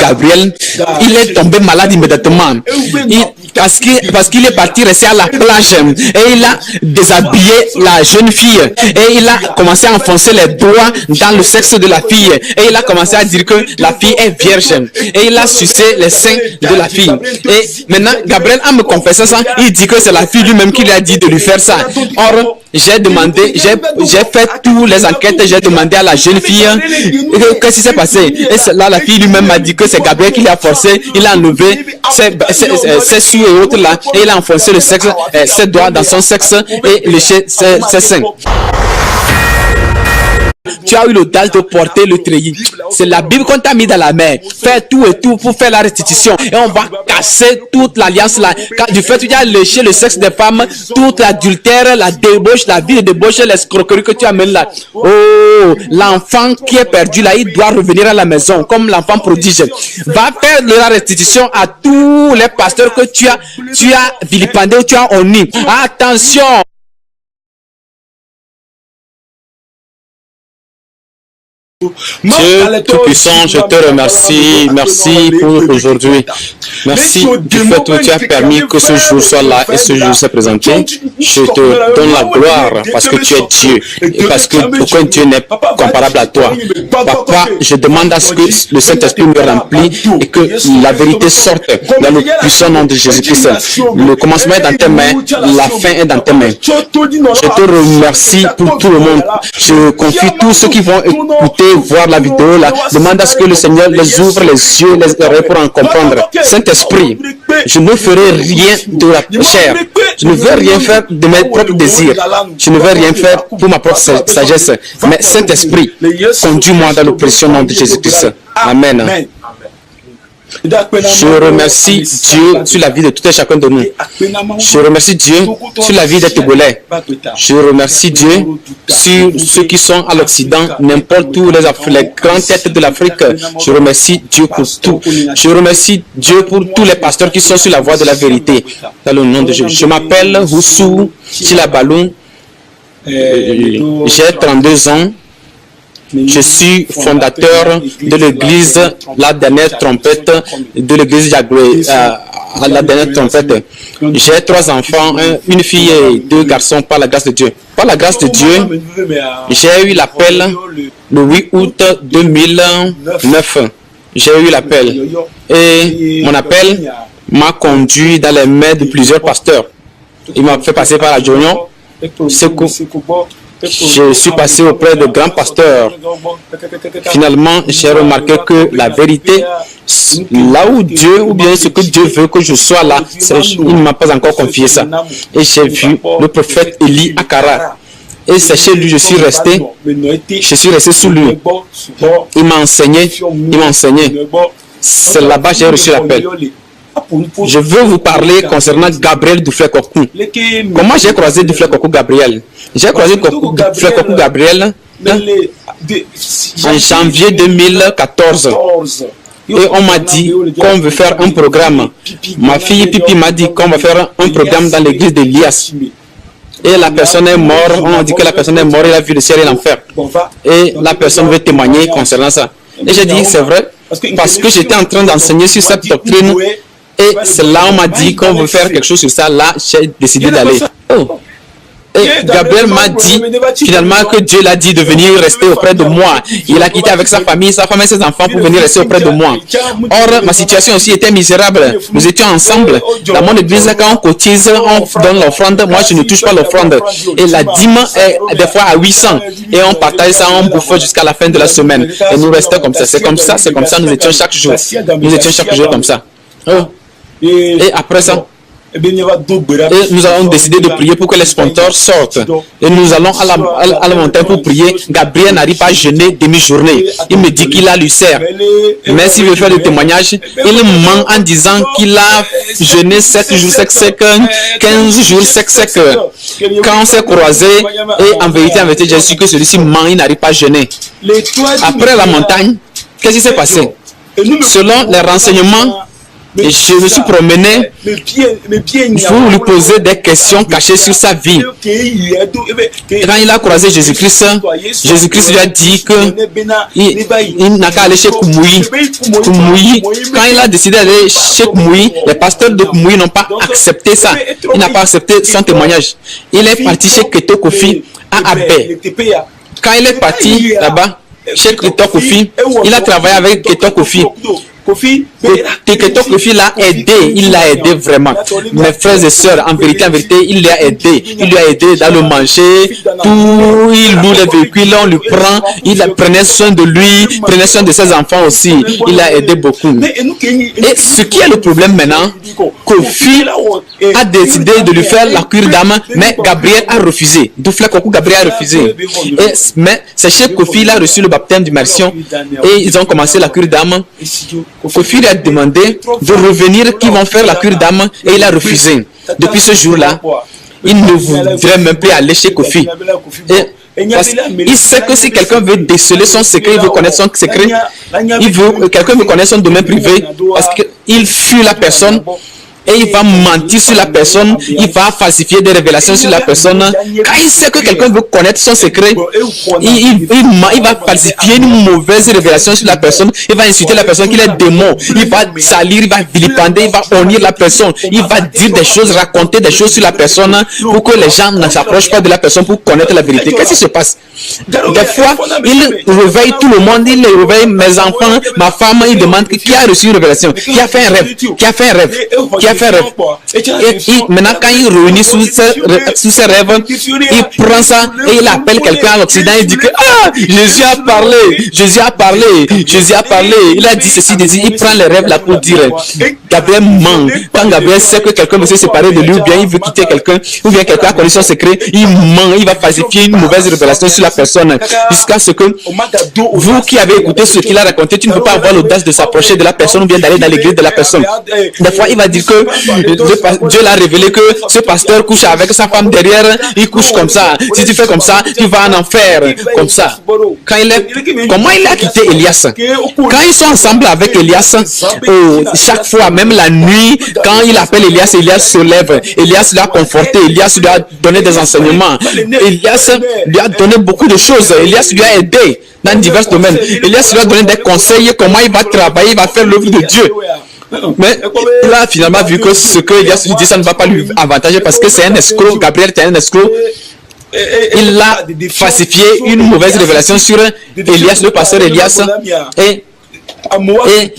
Gabriel, il est tombé malade immédiatement. Parce qu'il est parti rester à la plage et il a déshabillé la jeune fille et il a commencé à enfoncer les doigts dans le sexe de la fille et il a commencé à dire que la fille est vierge et il a sucé les seins de la fille. Et maintenant, Gabriel, en me confessant ça, il dit que c'est la fille lui-même qui lui a dit de lui faire ça. Or, j'ai demandé, j'ai fait toutes les enquêtes, j'ai demandé à la jeune fille qu'est-ce qui s'est passé. Et là, la fille lui-même m'a dit que c'est Gabriel qui l'a forcé, il a enlevé ses sues et autres là, et il a enfoncé le sexe, ses doigts dans son sexe et léché ses seins. Tu as eu l'audace de porter le treillis. C'est la Bible qu'on t'a mis dans la main. Fais tout et tout pour faire la restitution. Et on va casser toute l'alliance là. Du fait que tu as léché le sexe des femmes, toute l'adultère, la débauche, la vie de débauche, l'escroquerie que tu amènes là. Oh, l'enfant qui est perdu là, il doit revenir à la maison comme l'enfant prodige. Va faire la restitution à tous les pasteurs que tu as vilipendés ou tu as honnis. Attention! Dieu Tout-Puissant, je te remercie. Merci pour aujourd'hui. Merci du fait que tu as permis que ce jour soit là et ce jour s'est présenté. Je te donne la gloire parce que tu es Dieu et parce que aucun Dieu n'est comparable à toi. Papa, je demande à ce que le Saint-Esprit me remplisse et que la vérité sorte dans le puissant nom de Jésus-Christ. Le commencement est dans tes mains, la fin est dans tes mains. Je te remercie pour tout le monde. Je confie tous ceux qui vont écouter, voir la vidéo là, demande à ce que le Seigneur les ouvre les yeux, les oreilles pour en comprendre. Saint-Esprit, je ne ferai rien de la chair. Je ne veux rien faire de mes propres désirs. Je ne veux rien faire pour ma propre sagesse. Mais Saint-Esprit, conduis-moi dans le précieux nom de Jésus-Christ. Amen. Je remercie Dieu sur la vie de tout et chacun de nous. Je remercie Dieu sur la vie des Togolais. Je remercie Dieu sur ceux qui sont à l'Occident, n'importe où, les grandes têtes de l'Afrique. Je remercie Dieu pour tout. Je remercie Dieu pour tous les pasteurs qui sont sur la voie de la vérité. Dans le nom de Jésus. Je m'appelle Roussou Chilabalou. J'ai 32 ans. Je suis fondateur de l'église La Dernière Trompette, de l'église Yagoué, La Dernière Trompette. J'ai 3 enfants, une fille et 2 garçons par la grâce de Dieu. Par la grâce de Dieu, j'ai eu l'appel le 8 août 2009. J'ai eu l'appel et mon appel m'a conduit dans les mains de plusieurs pasteurs. Il m'a fait passer par la Jonion. Je suis passé auprès de grands pasteurs. Finalement, j'ai remarqué que la vérité, là où Dieu, ou bien ce que Dieu veut que je sois là, il ne m'a pas encore confié ça. Et j'ai vu le prophète Élie Akara. Et c'est chez lui, je suis resté sous lui. Il m'a enseigné, C'est là-bas que j'ai reçu l'appel. Je veux vous parler concernant Gabriel Duflé-Kokou. Comment j'ai croisé Duflé-Kokou Gabriel? J'ai croisé Duflé-Kokou Gabriel en janvier 2014. Et on m'a dit qu'on veut faire un programme. Ma fille Pipi m'a dit qu'on va faire un programme dans l'église d'Elias. Et la personne est morte. On a dit que la personne est morte, il a vu le ciel et l'enfer. Et la personne veut témoigner concernant ça. Et j'ai dit c'est vrai, parce que j'étais en train d'enseigner sur cette doctrine. Et c'est là on m'a dit qu'on veut faire quelque chose sur ça. Là, j'ai décidé d'aller. Oh. Et Gabriel m'a dit finalement que Dieu l'a dit de venir rester auprès de moi. Il a quitté avec sa famille et ses enfants pour venir rester auprès de moi. Or, ma situation aussi était misérable. Nous étions ensemble. Dans mon église, quand on cotise, on donne l'offrande. Moi, je ne touche pas l'offrande. Et la dîme est des fois à 800. Et on partage ça, on bouffe jusqu'à la fin de la semaine. Et nous restons comme ça. C'est comme ça, nous étions chaque jour. Nous étions chaque jour comme ça. Oh. Et après ça, nous avons décidé de prier pour que les sponsors sortent. Et nous allons à la montagne pour prier. Gabriel n'arrive pas à jeûner demi-journée. Il me dit qu'il a l'ulcère. Mais s'il veut faire le témoignage, il ment en disant qu'il a jeûné 7 jours sec, 15 jours sec. Quand on s'est croisé, et en vérité, j'ai su que celui-ci ment, il n'arrive pas à jeûner. Après la montagne, qu'est-ce qui s'est passé? Selon les renseignements Et je me suis promené pour lui poser des questions cachées sur sa vie. Quand il a croisé Jésus-Christ, Jésus-Christ lui a dit qu'il n'a qu'à aller chez Koumoui. Quand il a décidé d'aller chez Koumoui, les pasteurs de Koumoui n'ont pas accepté ça. Il n'a pas accepté son témoignage. Il est parti chez Keto Kofi à Abé. Quand il est parti là-bas, chez Keto Kofi, il a travaillé avec Keto Kofi. Keto Kofi l'a aidé, il l'a aidé vraiment. Mes frères et sœurs, en vérité, il l'a aidé. Il lui a aidé dans le manger, tout, il loue les véhicules, on lui prend, il prenait soin de lui, prenait soin de ses enfants aussi. Il l'a aidé beaucoup. Et ce qui est le problème maintenant, Kofi a décidé de lui faire la cure d'âme, mais Gabriel a refusé. Gabriel a refusé. Mais c'est chez Kofi, il a reçu le baptême d'immersion et ils ont commencé la cure d'âme. Kofi lui a demandé de revenir, qu'ils vont faire la cure d'âme, et il a refusé. Depuis ce jour-là, il ne voudrait même plus aller chez Kofi. Il sait que si quelqu'un veut déceler son secret, il veut connaître son secret, quelqu'un veut connaître son domaine privé, parce qu'il fuit la personne. Et il va mentir sur la personne, il va falsifier des révélations sur la personne. Quand il sait que quelqu'un veut connaître son secret, il va falsifier une mauvaise révélation sur la personne, il va insulter la personne qu'il est démon, il va salir, il va vilipender, il va honnir la personne, il va dire des choses, raconter des choses sur la personne pour que les gens ne s'approchent pas de la personne pour connaître la vérité. Qu'est-ce qui se passe? Des fois, il réveille tout le monde, il réveille mes enfants, ma femme, il demande qui a reçu une révélation, qui a fait un rêve, qui a fait un rêve, qui a fait un rêve. Et maintenant, quand il réunit sous ses rêves, il prend ça et il appelle quelqu'un à l'Occident, il dit que Jésus a parlé, Jésus a parlé, Jésus a parlé, il a dit ceci, il prend les rêves là pour dire. Gabriel ment. Quand Gabriel sait que quelqu'un veut se séparer de lui, ou bien il veut quitter quelqu'un, ou bien quelqu'un a connu son secret, il ment, il va falsifier une mauvaise révélation sur la personne, jusqu'à ce que vous qui avez écouté ce qu'il a raconté, tu ne peux pas avoir l'audace de s'approcher de la personne ou bien d'aller dans l'église de la personne. Des fois, il va dire que Dieu l'a révélé que ce pasteur couche avec sa femme derrière, il couche comme ça. Si tu fais comme ça, tu vas en enfer, comme ça. Comment il a quitté Elias? Quand ils sont ensemble avec Elias, chaque fois, même la nuit, quand il appelle Elias, Elias se lève. Elias l'a conforté, Elias lui a donné des enseignements. Elias lui a donné beaucoup de choses. Elias lui a aidé dans divers domaines. Elias lui a donné des conseils, comment il va travailler, il va faire l'œuvre de Dieu. Mais il a finalement vu que ce que Elias lui dit, ça ne va pas lui avantager parce que c'est un escroc. Gabriel était un escroc. Il a falsifié une mauvaise révélation sur Elias, le pasteur Elias. Et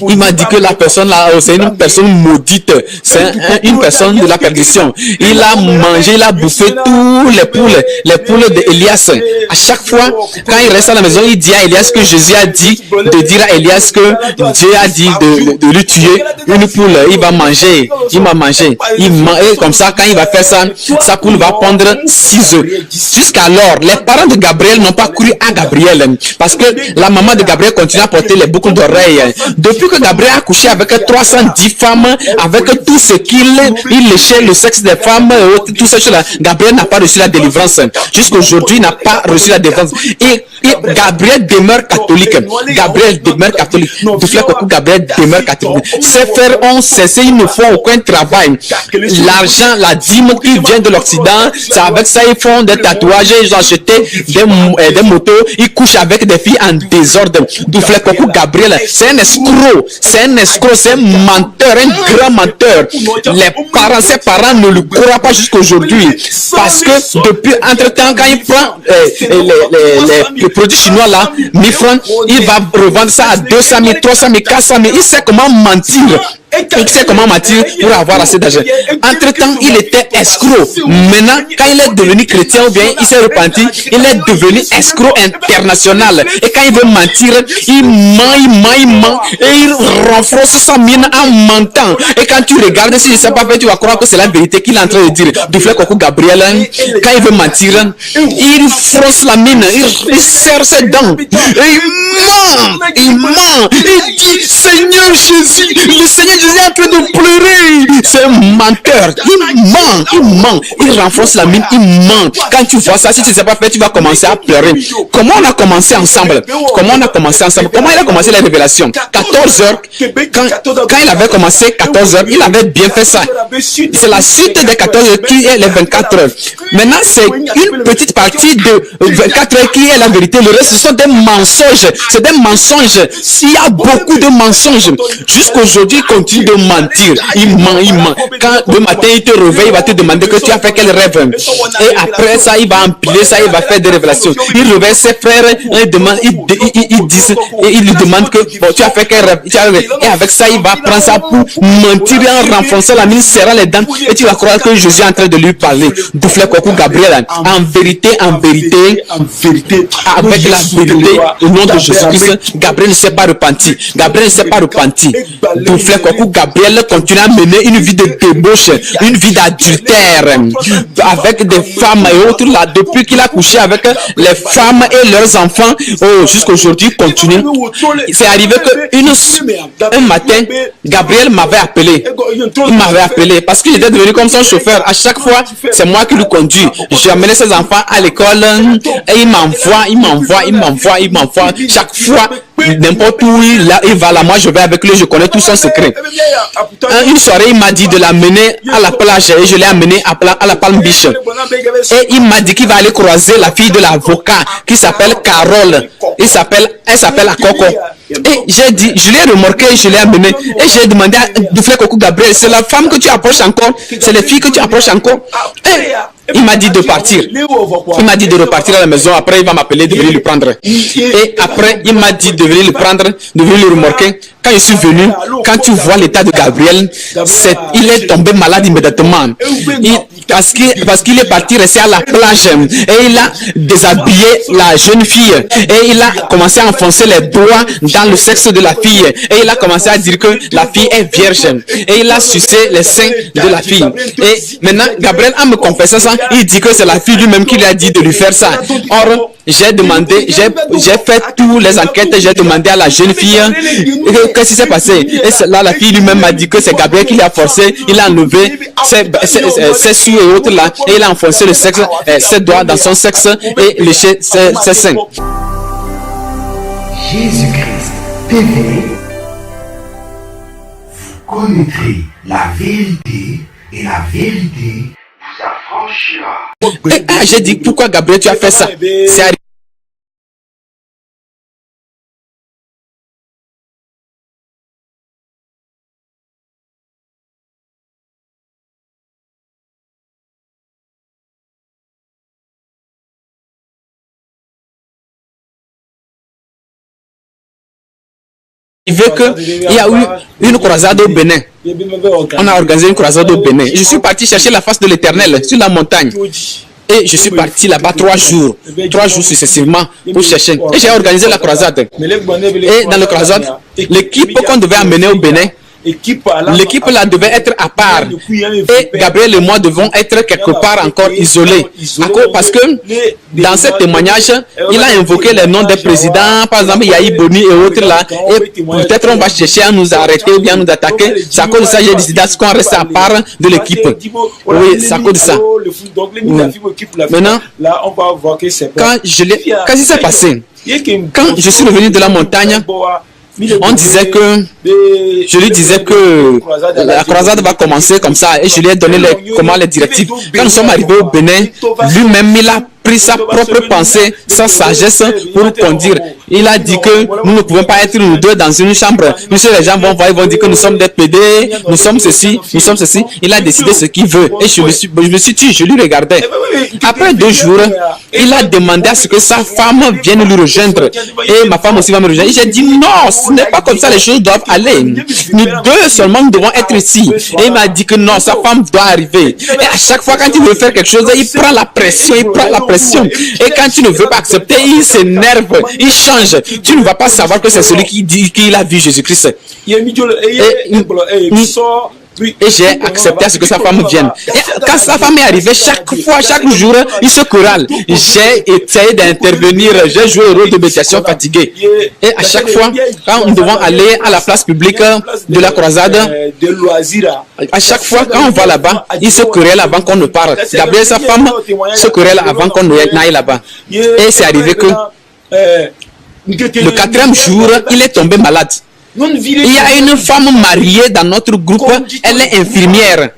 il m'a dit que la personne là, c'est une personne maudite, c'est une personne de la perdition. Il a mangé, il a bouffé tous les poules d'Elias. À chaque fois, quand il reste à la maison, il dit à Elias que Jésus a dit de dire à Elias que Dieu a dit de lui tuer une poule. Il va manger, il va manger. Et comme ça, quand il va faire ça, sa poule va pondre 6 œufs. Jusqu'alors, les parents de Gabriel n'ont pas cru à Gabriel parce que la maman de Gabriel continue à porter les boucles d'oreilles. Depuis que Gabriel a couché avec 310 femmes, avec tout ce qu'il léchait le sexe des femmes, tout ça, Gabriel n'a pas reçu la délivrance. Jusqu'aujourd'hui, il n'a pas reçu la délivrance. Et Gabriel demeure catholique. Gabriel demeure catholique. Gabriel demeure catholique. Ses frères ont cessé, ils ne font aucun travail. L'argent, la dîme qui vient de l'Occident, c'est avec ça ils font des tatouages, ils ont acheté des motos, ils couchent avec des filles en désordre. Gabriel, c'est un escroc, c'est un menteur, un grand menteur. Ses parents ne le croient pas jusqu'aujourd'hui. Parce que depuis, entre-temps, quand il prend les produits chinois là, 1000 francs, il va revendre ça à 200 000, 300 000, 400 000. Il sait comment mentir. Il sait comment mentir pour avoir assez d'argent. Entre-temps, il était escroc. Maintenant, quand il est devenu chrétien ou bien il s'est repenti, il est devenu escroc international. Et quand il veut mentir, il ment et il renforce sa mine en mentant. Et quand tu regardes, si je ne sais pas faire, tu vas croire que c'est la vérité qu'il est en train de dire. Dufle Koko Gabriel, quand il veut mentir, il fronce la mine, il serre ses dents. Et il ment. Il dit, Seigneur Jésus, le Seigneur Jésus est en train de pleurer. c'est un menteur. Il ment. Il renforce la mine, il ment. Quand tu vois ça, si tu ne sais pas faire, tu vas commencer à pleurer. Comment on a commencé ensemble? Comment il a commencé les révélations? 14 heures. Quand il avait commencé 14 heures, il avait bien fait ça. C'est la suite des 14 heures qui est les 24 heures. Maintenant, c'est une petite partie de 24 heures qui est la vérité. Le reste, ce sont des mensonges. C'est des mensonges. Il y a beaucoup de mensonges. Jusqu'aujourd'hui, il continue de mentir. Il ment. Quand le matin, il te réveille, il va te demander que tu as fait quel rêve. Et après ça, il va empiler ça, il va faire des révélations. Il réveille ses frères, il lui demande que bon, tu as fait quel rêve. Et avec ça, il va prendre ça pour mentir en renfonçant la mine, serrant les dents. Et tu vas croire que Jésus est en train de lui parler. Douflé Kokou Gabriel, en vérité, avec la vérité, au nom de Jésus-Christ, Gabriel ne s'est pas repenti. Douflé Kokou Gabriel continue à mener une vie de débauche, une vie d'adultère, avec des femmes et autres là, depuis qu'il a couché avec les femmes et leurs enfants, jusqu'aujourd'hui continue. C'est arrivé qu'un matin, Gabriel m'avait appelé. Il m'avait appelé parce qu'il était devenu comme son chauffeur. À chaque fois, c'est moi qui le conduis. J'ai amené ses enfants à l'école et il m'envoie. Chaque fois, n'importe où il va là, moi je vais avec lui, je connais tout son secret. Une soirée, il m'a dit de l'amener à la plage et je l'ai amené à la Palm Beach. Et il m'a dit qu'il va aller croiser la fille de l'avocat qui s'appelle Carole. Elle s'appelle Akoko. Et j'ai dit, je l'ai remorqué, je l'ai amené. Et j'ai demandé à Douflé Kokou Gabriel, c'est la femme que tu approches encore? C'est les filles que tu approches encore? Et il m'a dit de partir. Il m'a dit de repartir à la maison. Après, il va m'appeler, de venir le prendre. Et après, il m'a dit de venir le prendre, de venir le remorquer. Quand je suis venu, quand tu vois l'état de Gabriel, il est tombé malade immédiatement. Parce qu'il est parti rester à la plage et il a déshabillé la jeune fille et il a commencé à enfoncer les doigts dans le sexe de la fille et il a commencé à dire que la fille est vierge et il a sucé les seins de la fille. Et maintenant, Gabriel a me confessé ça, il dit que c'est la fille lui-même qui lui a dit de lui faire ça. Or, j'ai demandé, j'ai fait toutes les enquêtes, j'ai demandé à la jeune fille qu'est-ce qui s'est passé. Et là, la fille lui-même m'a dit que c'est Gabriel qui l'a forcé, il a enlevé ses souilles et autres là, et il a enfoncé le sexe, ses doigts dans son sexe et léché ses seins. Jésus-Christ TV, vous connaîtrez la vérité et la vérité vous affranchira. J'ai dit, pourquoi Gabriel tu as fait ça? C'est arrivé. Il y a eu une croisade au Bénin. On a organisé une croisade au Bénin. Je suis parti chercher la face de l'Éternel sur la montagne. Et je suis parti là-bas 3 jours successivement pour chercher. Et j'ai organisé la croisade. Et dans la croisade, l'équipe qu'on devait amener au Bénin, l'équipe là devait être à part. Et Gabriel et moi devons être quelque part encore isolés. Parce que dans ce témoignage, il a invoqué les noms des présidents, par exemple Yahi Boni et autres là. Et peut-être on va chercher à nous arrêter ou bien nous attaquer. C'est à cause de ça que j'ai décidé qu'on reste à part de l'équipe. Oui, c'est à cause de ça. Maintenant, quand il s'est passé, quand je suis revenu de la montagne, on disait que, je lui disais que la croisade va commencer comme ça et je lui ai donné les directives. Quand nous sommes arrivés au Bénin, lui-même il a pris sa propre pensée, sa sagesse pour conduire. Il a dit que nous ne pouvons pas être nous deux dans une chambre. Monsieur, les gens vont voir, ils vont dire que nous sommes des PD, nous sommes ceci. Il a décidé ce qu'il veut. Et je me suis tué, je lui regardais. Après 2 jours, il a demandé à ce que sa femme vienne lui rejoindre. Et ma femme aussi va me rejoindre. J'ai dit non, ce n'est pas comme ça les choses doivent aller. Nous deux seulement nous devons être ici. Et il m'a dit que non, sa femme doit arriver. Et à chaque fois quand il veut faire quelque chose, il prend la pression, Et quand tu ne veux pas accepter, il s'énerve, il change. Tu ne vas pas savoir que c'est celui qui dit qu'il a vu Jésus-Christ. Et j'ai accepté à ce que sa femme vienne. Et quand sa femme est arrivée, chaque fois, chaque jour, il se chorale. J'ai essayé d'intervenir, j'ai joué le rôle de médiation fatiguée. Et à chaque fois, quand nous devons aller à la place publique de la croisade, à chaque fois, quand on va là-bas, il se querelle avant qu'on ne parle. Gabriel, sa femme, se querelle avant qu'on n'aille là-bas. Et c'est arrivé que le 4e jour, il est tombé malade. Il y a une femme mariée dans notre groupe, elle est infirmière.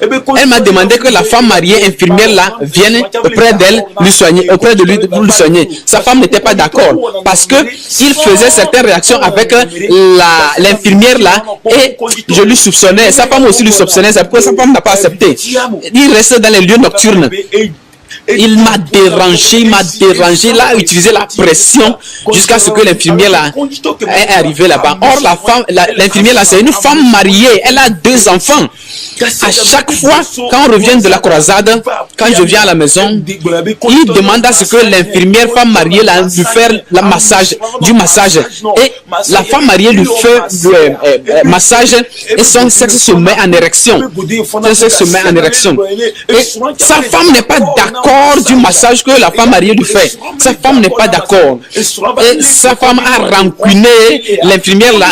Elle m'a demandé que la femme mariée infirmière là vienne auprès d'elle, lui soigner, auprès de lui pour lui soigner. Sa femme n'était pas d'accord parce que il faisait certaines réactions avec l'infirmière là et je lui soupçonnais. Sa femme aussi lui soupçonnait, c'est pourquoi sa femme n'a pas accepté. Il reste dans les lieux nocturnes. Il m'a dérangé, il a utilisé la pression jusqu'à ce que l'infirmière là est arrivée là-bas. Or, l'infirmière là, c'est une femme mariée, elle a 2 enfants. À chaque fois, quand on revient de la croisade, quand je viens à la maison, il demande à ce que l'infirmière femme mariée là, lui fasse du massage. Et la femme mariée lui fait du massage et son sexe se met en érection. Son sexe se met en érection. Et sa femme n'est pas d'accord du massage que la femme mariée lui fait. Sa femme n'est pas d'accord. Et sa femme a rancuné l'infirmière là.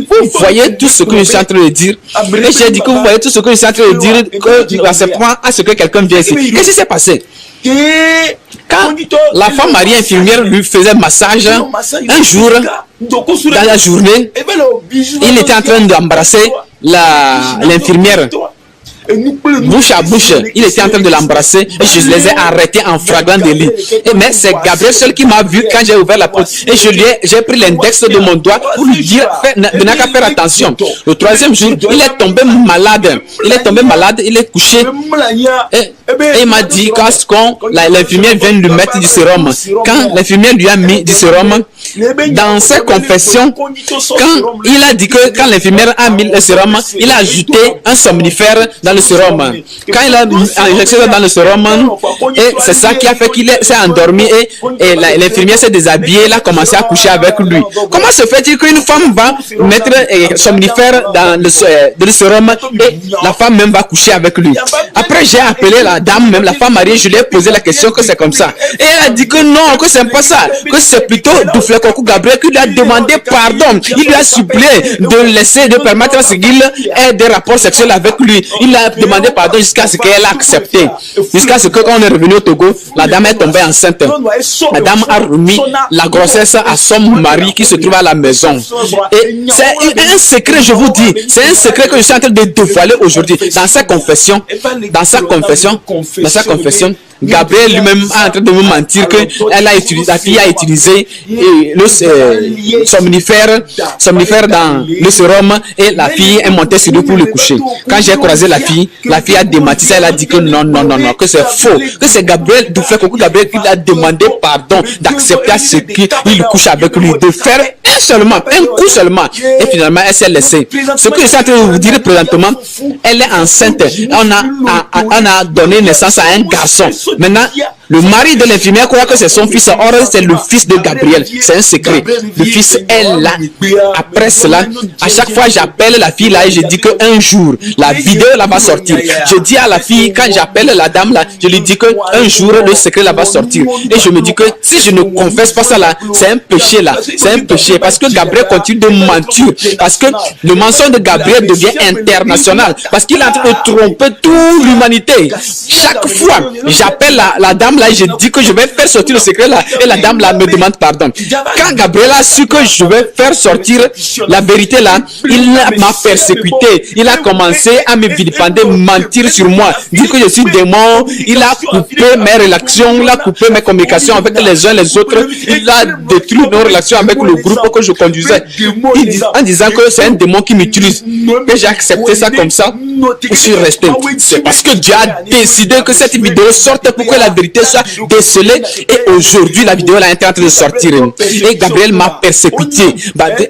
Vous voyez tout ce que je suis en train de dire. Et j'ai dit que vous voyez tout ce que je suis en train de dire, que acceptement à ce que quelqu'un vienne ici. Qu'est-ce qui s'est passé? Quand la femme mariée infirmière lui faisait massage, un jour, dans la journée, il était en train d'embrasser l'infirmière. Bouche à bouche, il était en train de l'embrasser et je les ai arrêtés en flagrant délit. Mais c'est Gabriel seul qui m'a vu quand j'ai ouvert la porte et j'ai pris l'index de mon doigt pour lui dire de n'a qu'à faire attention. Le 3e jour, il est tombé malade. Il est couché et il m'a dit quand l'infirmière vient lui mettre du sérum, quand l'infirmière lui a mis du sérum, dans ses confessions, quand il a dit que quand l'infirmière a mis le sérum, il a ajouté un somnifère dans le sérum. Quand il a injecté dans le sérum, et c'est ça qui a fait qu'il s'est endormi et l'infirmière s'est déshabillée, elle a commencé à coucher avec lui. Comment se fait-il qu'une femme va mettre somnifère dans le sérum et la femme même va coucher avec lui? Après, j'ai appelé la dame, même la femme mariée, je lui ai posé la question que c'est comme ça. Et elle a dit que non, que c'est pas ça, que c'est plutôt Douflekokou Gabriel qui lui a demandé pardon. Il lui a supplié de permettre à ce qu'il ait des rapports sexuels avec lui. Il a demandé pardon jusqu'à ce qu'elle a accepté. Jusqu'à ce que quand on est revenu au Togo, la dame est tombée enceinte. La dame a remis la grossesse à son mari qui se trouve à la maison. Et c'est un secret, je vous dis. C'est un secret que je suis en train de dévoiler aujourd'hui. Dans sa confession, Gabriel lui-même est en train de me mentir que la fille a utilisé le somnifère dans le sérum et la fille est montée sur lui pour le coucher. Quand j'ai croisé la fille a démenti, elle a dit que non, que c'est faux, que c'est Gabriel Douflekokou Gabriel qui lui a demandé pardon d'accepter à ce qu'il couche avec lui, de faire un coup seulement. Et finalement, elle s'est laissée. Ce que je suis en train de vous dire présentement, elle est enceinte. On a donné naissance à un garçon. Maintenant, le mari de l'infirmière croit que c'est son fils. Or, c'est le fils de Gabriel. C'est un secret. Le fils est là. Après cela, à chaque fois, j'appelle la fille là et je dis qu'un jour, la vidéo là va sortir. Je dis à la fille, quand j'appelle la dame là, je lui dis qu'un jour, le secret là va sortir. Et je me dis que si je ne confesse pas ça là, c'est un péché là. C'est un péché parce que Gabriel continue de mentir. Parce que le mensonge de Gabriel devient international. Parce qu'il est en train de tromper toute l'humanité. Chaque fois, j'appelle la dame là, je dis que je vais faire sortir le secret là, et la dame là me demande pardon. Quand Gabriel a su que je vais faire sortir la vérité là, il m'a persécuté. Il a commencé à me vilipender, mentir sur moi, dire que je suis démon. Il a coupé mes relations, il a coupé mes communications avec les uns les autres. Il a détruit nos relations avec le groupe que je conduisais. En disant que c'est un démon qui m'utilise. Que j'ai accepté ça comme ça, je suis resté. C'est parce que Dieu a décidé que cette vidéo sorte pour que la vérité sois décelé. Et aujourd'hui, la vidéo là est en train de sortir. Et Gabriel m'a persécuté.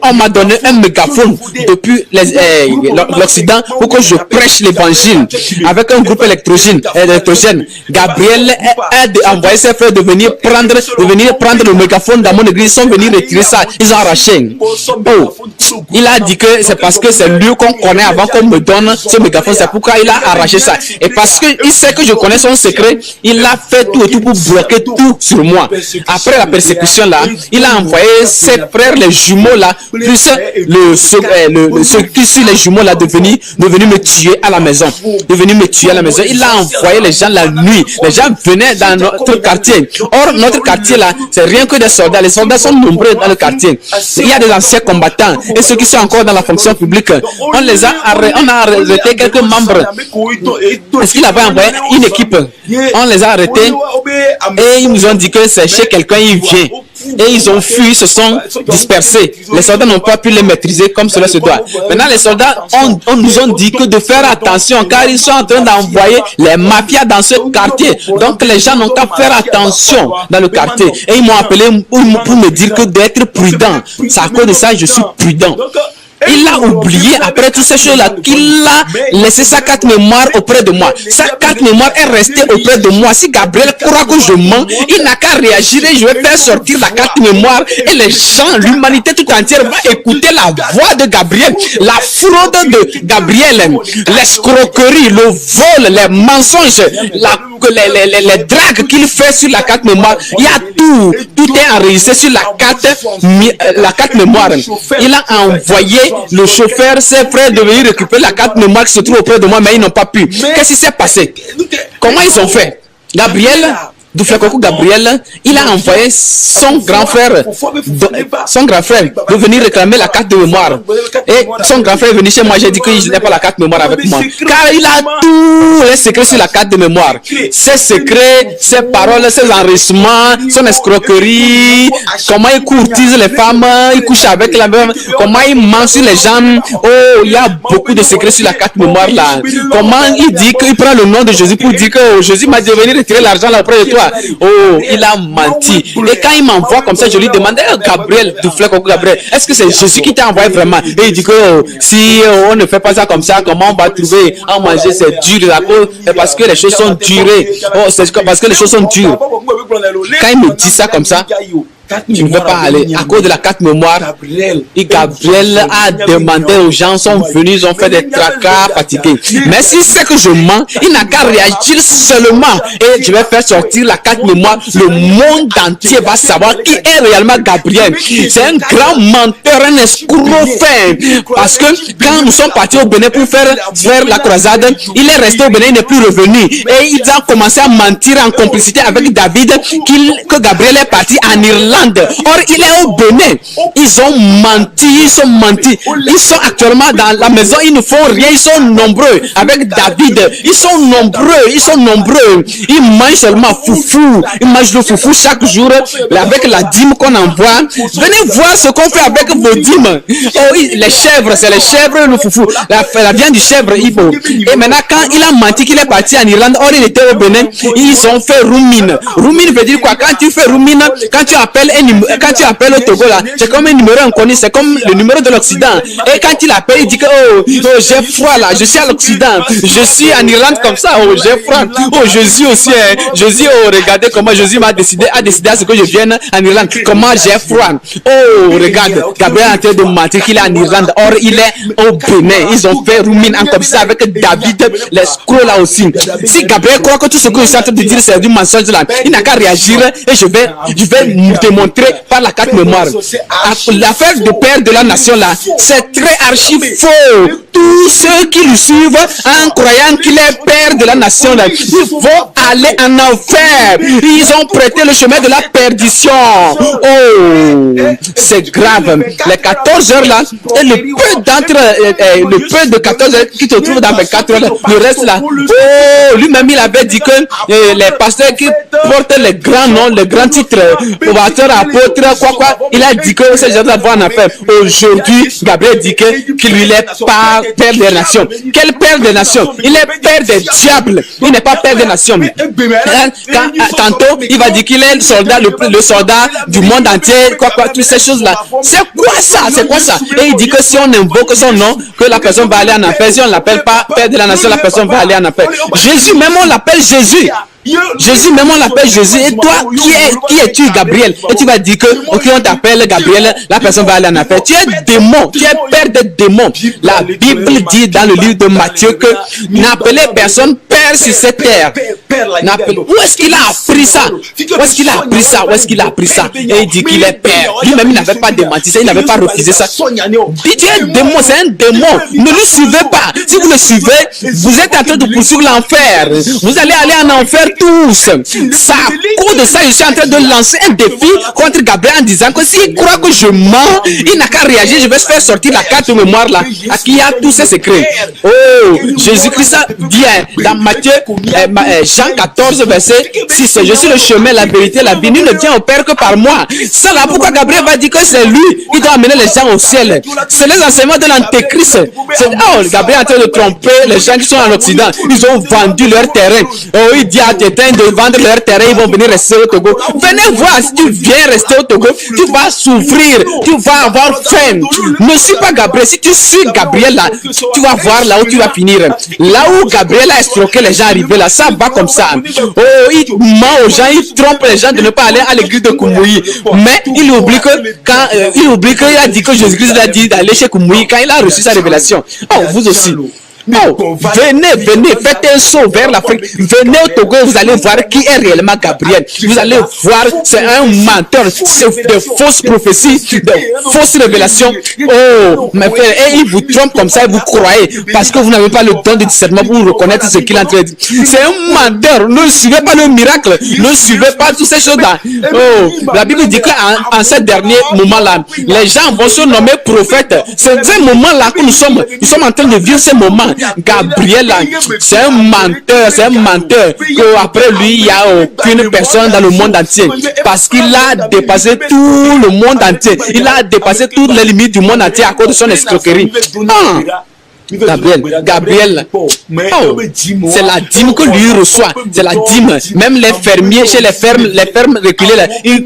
On m'a donné un mégaphone depuis l'Occident pour que je prêche l'évangile avec un groupe électrogène. Gabriel a envoyé ses frères de venir prendre le mégaphone dans mon église. Ils sont venus retirer ça. Ils ont arraché. Il a dit que c'est parce que c'est lui qu'on connaît avant qu'on me donne ce mégaphone. C'est pourquoi il a arraché ça. Et parce qu'il sait que je connais son secret, il a fait tout et tout pour bloquer tout sur moi. Après la persécution là, il a envoyé ses frères, les jumeaux là, plus ceux qui sont les jumeaux là, de venir me tuer à la maison. Il a envoyé les gens la nuit. Les gens venaient dans notre quartier. Or, notre quartier là, c'est rien que des soldats. Les soldats sont nombreux dans le quartier. Il y a des anciens combattants et ceux qui sont encore dans la fonction publique. On a arrêté quelques membres. Est-ce qu'il avait envoyé une équipe? On les a arrêtés et ils nous ont dit que c'est chez quelqu'un, il vient. Et ils ont fui, ils se sont dispersés. Les soldats n'ont pas pu les maîtriser comme cela se doit. Maintenant, les soldats nous ont dit que de faire attention car ils sont en train d'envoyer les mafias dans ce quartier. Donc, les gens n'ont qu'à faire attention dans le quartier. Et ils m'ont appelé pour me dire que d'être prudent. C'est à cause de ça que je suis prudent. Il a oublié, après toutes ces choses-là, qu'il a laissé sa carte mémoire auprès de moi. Sa carte mémoire est restée auprès de moi. Si Gabriel croit que je mens, il n'a qu'à réagir et je vais faire sortir la carte mémoire. Et les gens, l'humanité tout entière va écouter la voix de Gabriel, la fraude de Gabriel, l'escroquerie, le vol, les mensonges, les dragues qu'il fait sur la carte mémoire. Il y a tout est enregistré sur la carte mémoire. Il a envoyé le chauffeur, ses frères de venir récupérer la carte mémoire qui se trouve auprès de moi, mais ils n'ont pas pu. Qu'est-ce qui s'est passé? Comment ils ont fait? Gabriel, il a envoyé son grand frère de venir réclamer la carte de mémoire. Et son grand frère est venu chez moi, j'ai dit que je n'ai pas la carte de mémoire avec moi. Car il a tous les secrets sur la carte de mémoire. Ses secrets, ses paroles, ses enregistrements, son escroquerie, comment il courtise les femmes, il couche avec la même, comment il ment sur les gens. Oh, il y a beaucoup de secrets sur la carte de mémoire là. Comment il dit qu'il prend le nom de Jésus pour dire que Jésus m'a dit de venir retirer l'argent là auprès de toi. Oh, il a menti. Et quand il m'envoie comme ça, je lui demande, Gabriel, est-ce que c'est Jésus qui t'a envoyé vraiment? Et il dit que si on ne fait pas ça comme ça, comment on va trouver à manger? C'est dur. C'est parce que les choses sont durées. Oh, c'est parce que les choses sont dures. Quand il me dit ça comme ça, je ne veux pas aller à cause de la carte mémoire. Et Gabriel a demandé aux gens, sont venus, ils ont fait des tracas fatigués. Mais si c'est que je mens, il n'a qu'à réagir seulement. Et je vais faire sortir la carte mémoire. Le monde entier va savoir qui est réellement Gabriel. C'est un grand menteur, un escroc fin. Parce que quand nous sommes partis au Bénin pour faire la croisade, il est resté au Bénin, il n'est plus revenu. Et ils ont commencé à mentir en complicité avec David que Gabriel est parti en Irlande. Or, il est au Bénin. Ils ont menti. Ils sont actuellement dans la maison. Ils ne font rien. Ils sont nombreux. Avec David, ils sont nombreux. Ils mangent seulement foufou. Ils mangent le foufou chaque jour avec la dîme qu'on envoie. Venez voir ce qu'on fait avec vos dîmes. Oh, les chèvres, c'est les chèvres, le foufou. La viande du chèvre, il faut. Et maintenant, quand il a menti qu'il est parti en Irlande, or il était au Bénin, ils ont fait roumine. Roumine veut dire quoi? Quand tu fais roumine, quand tu appelles au Togo là, c'est comme un numéro inconnu, c'est comme le numéro de l'Occident. Et quand il appelle, il dit que j'ai froid là, je suis à l'Occident, je suis en Irlande comme ça, j'ai froid. Jésus aussi, Jésus, regardez comment Jésus a décidé à ce que je vienne en Irlande. Comment j'ai froid. Regarde, Gabriel est en train de mentir qu'il est en Irlande. Or, il est au Bénin. Ils ont fait roumine en comme ça avec David, l'escroc là aussi. Si Gabriel croit que tout ce que je suis en train de dire c'est du mensonge là, il n'a qu'à réagir et je vais démontrer par la carte mémoire. L'affaire de père de la nation là, c'est très archi faux. Tous ceux qui le suivent en croyant qu'il est père de la nation là, ils vont aller en enfer. Ils ont prêté le chemin de la perdition. Oh, c'est grave. Les 14 heures là, et le peu de 14 heures qui se trouve dans 24 heures, le reste là, oh, lui-même il avait dit que les pasteurs qui portent les grands noms, les grands titres, pasteur, apôtre, quoi, il a dit que ces gens vont en affaire. Aujourd'hui, Gabriel dit qu'il lui est pas père des nations. Quel père des nations? Il est père des diables. Il n'est pas père des nations. Tantôt, il va dire qu'il est le soldat du monde entier, quoi, toutes ces choses-là. C'est quoi ça? Et il dit que si on invoque son nom, que la personne va aller en enfer. Si on ne l'appelle pas père de la nation, la personne va aller en enfer. Jésus, même on l'appelle Jésus. Jésus, même on l'appelle Jésus. Et toi, qui es-tu, Gabriel? Et tu vas dire que, ok, on t'appelle Gabriel, la personne va aller en enfer. Tu es démon, tu es père des démons. La Bible dit dans le livre de Matthieu que n'appelez personne père sur cette terre. Où est-ce qu'il a appris ça? Où est-ce qu'il a appris ça? Et il dit qu'il est père. Lui-même, il n'avait pas démenti ça, il n'avait pas refusé ça. Dit, tu es démon, c'est un démon. Ne le suivez pas. Si vous le suivez, vous êtes en train de poursuivre l'enfer. Vous allez aller en enfer tous. Ça, à cause de ça, je suis en train de lancer un défi contre Gabriel en disant que s'il croit que je mens, il n'a qu'à réagir. Je vais faire sortir la carte de mémoire là, à qui a tous ses secrets. Oh, Jésus-Christ dit dans Matthieu, Jean 14, verset 6, je suis le chemin, la vérité, la vie. Nul ne vient au Père que par moi. Ça là, pourquoi Gabriel va dire que c'est lui qui doit amener les gens au ciel? C'est les enseignements de l'antéchrist. Oh, Gabriel est en train de tromper les gens qui sont en Occident. Ils ont vendu leur terrain. Oh, il dit à Tétin de vendre leur terrain, ils vont venir rester au Togo. Venez voir, si tu viens rester au Togo, tu vas souffrir, tu vas avoir faim. Ne suis pas Gabriel. Si tu suis Gabriel là, tu vas voir là où tu vas finir. Là où Gabriel a escroqué les gens arrivés là, ça va comme ça. Oh, il ment aux gens, il trompe les gens de ne pas aller à l'église de Koumoui. Mais il oublie que quand il a dit que Jésus-Christ a dit d'aller chez Koumoui quand il a reçu sa révélation. Oh, vous aussi. Oh, venez, faites un saut vers l'Afrique. Venez au Togo, vous allez voir qui est réellement Gabriel. Vous allez voir, c'est un menteur, c'est de fausses prophéties, de fausses révélations. Oh, mes frères, et il vous trompe comme ça et vous croyez parce que vous n'avez pas le don de discernement pour reconnaître ce qu'il est en train de dire. C'est un menteur. Ne suivez pas le miracle, ne suivez pas toutes ces choses-là. Oh, la Bible dit qu'en ce dernier moment-là, les gens vont se nommer prophètes. C'est ce moment-là que nous sommes en train de vivre ce moment. Gabriel, c'est un menteur, qu'après lui, il n'y a aucune personne dans le monde entier. Parce qu'il a dépassé tout le monde entier. Il a dépassé toutes les limites du monde entier à cause de son escroquerie. Gabriel, oh, c'est la dîme que lui reçoit, c'est la dîme. Même les fermiers, chez les fermes reculées, là, il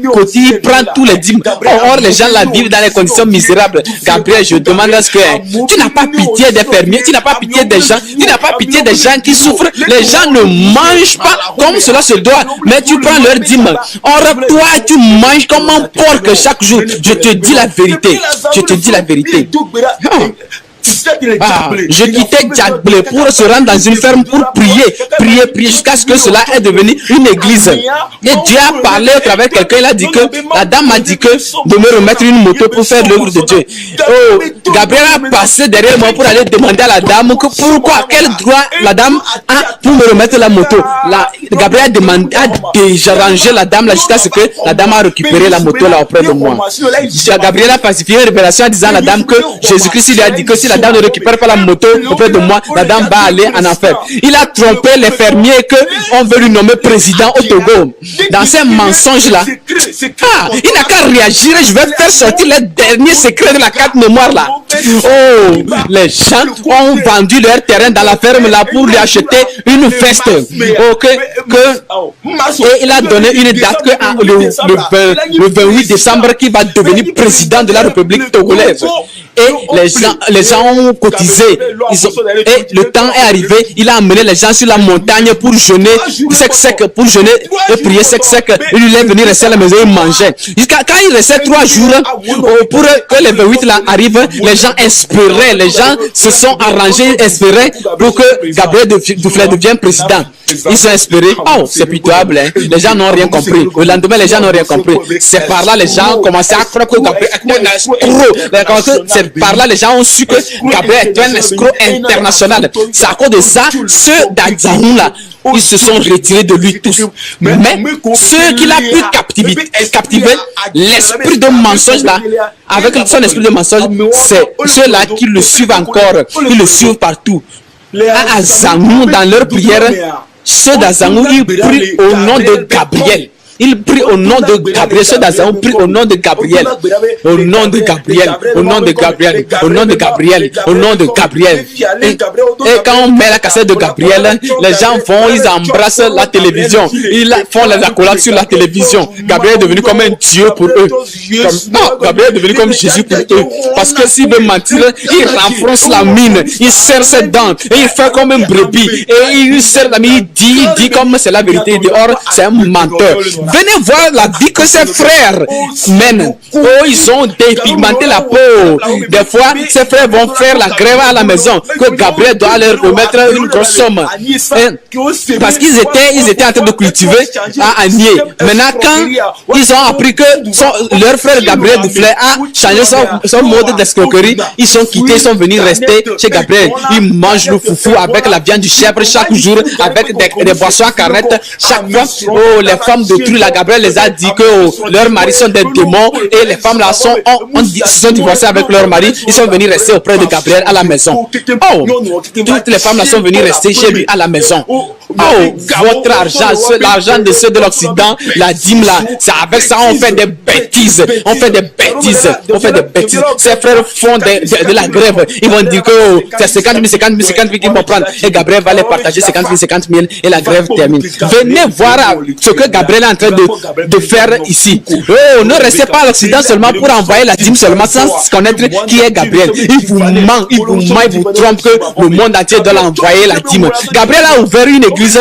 prend tous les dîmes. Or, les gens là vivent dans les conditions misérables. Gabriel, je demande à ce que tu n'as pas pitié des fermiers, tu n'as pas pitié des gens, tu n'as pas pitié des gens qui souffrent. Les gens ne mangent pas comme cela se doit, mais tu prends leur dîme. Or, toi, tu manges comme un porc chaque jour. Je te dis la vérité. Je te dis la vérité. Je quittais Djadblé pour se rendre dans une ferme pour prier jusqu'à ce que cela est devenu une église. Et Dieu a parlé à travers quelqu'un, il a dit que la dame m'a dit que de me remettre une moto pour faire l'œuvre de Dieu. Oh, Gabriel a passé derrière moi pour aller demander à la dame que pourquoi, quel droit la dame a pour me remettre la moto. Gabriel a déjà rangé la dame là jusqu'à ce que la dame a récupéré la moto là auprès de moi. Gabriel a pacifié une révélation en disant à la dame que Jésus-Christ lui a dit que si la dame ne récupère pas la moto auprès de moi, la dame va aller en enfer. Il a trompé les fermiers qu'on veut lui nommer président au Togo. Dans ces mensonges-là, il n'a qu'à réagir et je vais faire sortir les derniers secrets de la carte mémoire là. Oh, les gens ont vendu leur terrain dans la ferme là pour lui acheter une veste. Et il a donné une date que le 28 décembre qui va devenir président de la République togolaise. Et les gens ont cotisé. Et le temps est arrivé. Il a amené les gens sur la montagne pour jeûner pour jeûner et prier sec. Il est venu rester à la maison et manger. Quand il restait 3 jours pour que les 28 là arrivent, les gens espéraient. Les gens se sont arrangés, espéraient pour que Gabriel Duflé devienne président. Ils ont espéré. Oh, c'est pitoyable. Hein? Les gens n'ont rien compris. Le lendemain, les gens n'ont rien compris. C'est par là les gens ont commencé à croire que Gabriel est un escroc. C'est par là les gens ont su que Gabriel est un escroc international. C'est à cause de ça, ceux d'Adzahoun là, ils se sont retirés de lui tous. Mais ceux qu'il a pu captiver, l'esprit de mensonge là, avec son esprit de mensonge, c'est ceux-là qui le suivent encore. Ils le suivent partout. À Azangou, dans leur prière, ceux d'Azangou, ils prient au nom de Gabriel. Il prie au nom de Gabriel. Ceux d'Azaon prient au nom de Gabriel. Au nom de Gabriel. Au nom de Gabriel. Au nom de Gabriel. Au nom de Gabriel. Et quand on met la cassette de Gabriel, les gens vont, ils embrassent la télévision. Ils font les accolades sur la télévision. Gabriel est devenu comme un Dieu pour eux. Gabriel est devenu comme Jésus pour eux. Parce que s'il veut mentir, il renfonce la mine. Il serre ses dents. Et il fait comme un brebis. Et il serre la mine. Il dit comme c'est la vérité. Dehors, c'est un menteur. Venez voir la vie que ses frères mènent. Oh, ils ont dépigmenté la peau. Des fois, ses frères vont faire la grève à la maison. Que Gabriel doit leur remettre une grosse somme. Parce qu'ils étaient en train de cultiver à Agnier. Maintenant, quand ils ont appris que leur frère Gabriel Duflay a changé son mode d'escroquerie, ils sont quittés, ils sont venus rester chez Gabriel. Ils mangent le foufou avec la viande du chèvre chaque jour, avec des boissons à canette. Chaque fois, oh, les femmes de Trou, la Gabriel les a dit que leurs maris sont des démons et les femmes là se sont divorcées avec leur mari. Ils sont venus rester auprès de Gabriel à la maison. Oh, toutes les femmes là sont venues rester chez lui à la maison. Oh, votre argent, l'argent de ceux de l'Occident, la dîme là, c'est avec ça on fait des bêtises. On fait des bêtises. On fait des bêtises. Ces frères font de la grève. Ils vont dire que oh, c'est 50 000 qu'ils vont prendre. Et Gabriel va les partager 50 000 et la grève termine. Venez voir ce que Gabriel est en train de faire ici. Oh, ne restez pas à l'Occident seulement pour envoyer la dîme seulement sans connaître qui est Gabriel. Il vous ment, il vous trompe que le monde entier doit l'envoyer la dîme. Gabriel a ouvert une église.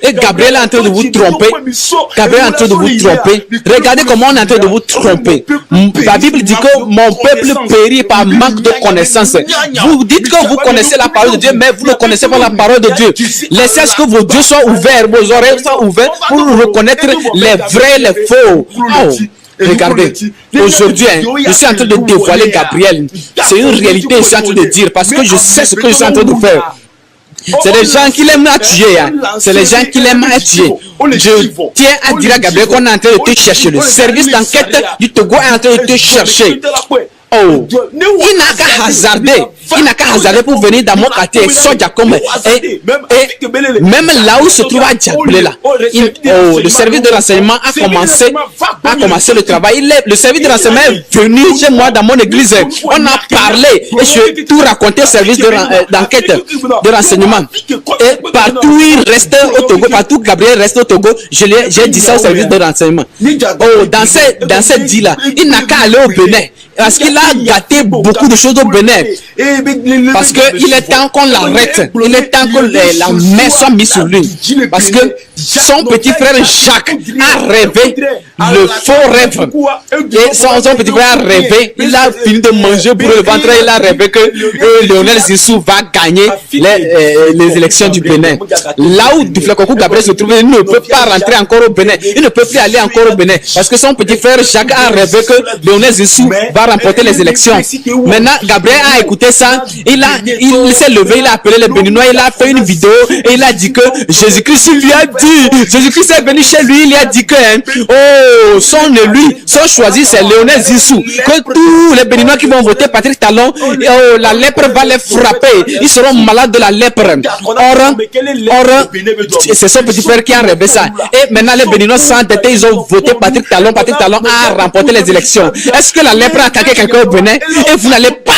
Et Gabriel est en train de vous tromper. Gabriel est en train de vous tromper. Regardez comment on est en train de vous tromper. La Bible dit que mon peuple périt par manque de connaissance. Vous dites que vous connaissez la parole de Dieu, mais vous ne connaissez pas la parole de Dieu. Laissez ce que vos yeux soient ouverts, vos oreilles soient ouvertes pour reconnaître les vrais, les faux. Oh. Regardez, aujourd'hui, je suis en train de dévoiler Gabriel. C'est une réalité, je suis en train de dire, parce que je sais ce que je suis en train de faire. C'est les gens qui l'aiment à tuer. C'est les gens qui l'aiment à tuer. Je tiens à dire à Gabriel qu'on est en train de te chercher. Le service d'enquête du Togo est en train de te chercher. Oh, il n'a qu'à hasarder. Il n'a qu'à hasarder pour venir dans mon quartier. Et même là où se trouve à Djakoulé là, le service de renseignement a commencé le travail. Le service de renseignement est venu chez moi dans mon église. On a parlé et je vais tout raconter au service d'enquête de renseignement. Et partout où il reste au Togo, partout où Gabriel reste au Togo, j'ai dit ça au service de renseignement. Oh, dans cette dit là, il n'a qu'à aller au Bénin. Parce qu'il a gâté beaucoup de choses au Bénin. Parce qu'il est temps qu'on l'arrête. Il est temps que la main soit mise sur lui. Parce que son petit frère Jacques a rêvé le faux rêve. Et son petit frère a rêvé. Il a fini de manger pour le ventre. Il a rêvé que Lionel Zissou va gagner les élections du Bénin. Là où Duflay-Kokou Gabriel se trouve, il ne peut pas rentrer encore au Bénin. Il ne peut plus aller encore au Bénin. Parce que son petit frère Jacques a rêvé que Lionel Zissou va remporter les élections. Maintenant, Gabriel a écouté ça. Il s'est levé, il a appelé les Béninois, il a fait une vidéo et il a dit que Jésus-Christ lui a dit, Jésus-Christ est venu chez lui, il a dit que son élu, son choisi, c'est Lionel Zissou. Que tous les Béninois qui vont voter Patrick Talon, la lèpre va les frapper. Ils seront malades de la lèpre. Or, c'est son petit frère qui a rêvé ça. Et maintenant, les Béninois sont entêtés, ils ont voté Patrick Talon. Patrick Talon a remporté les élections. Est-ce que la lèpre a attaqué quelqu'un au Bénin et vous n'allez pas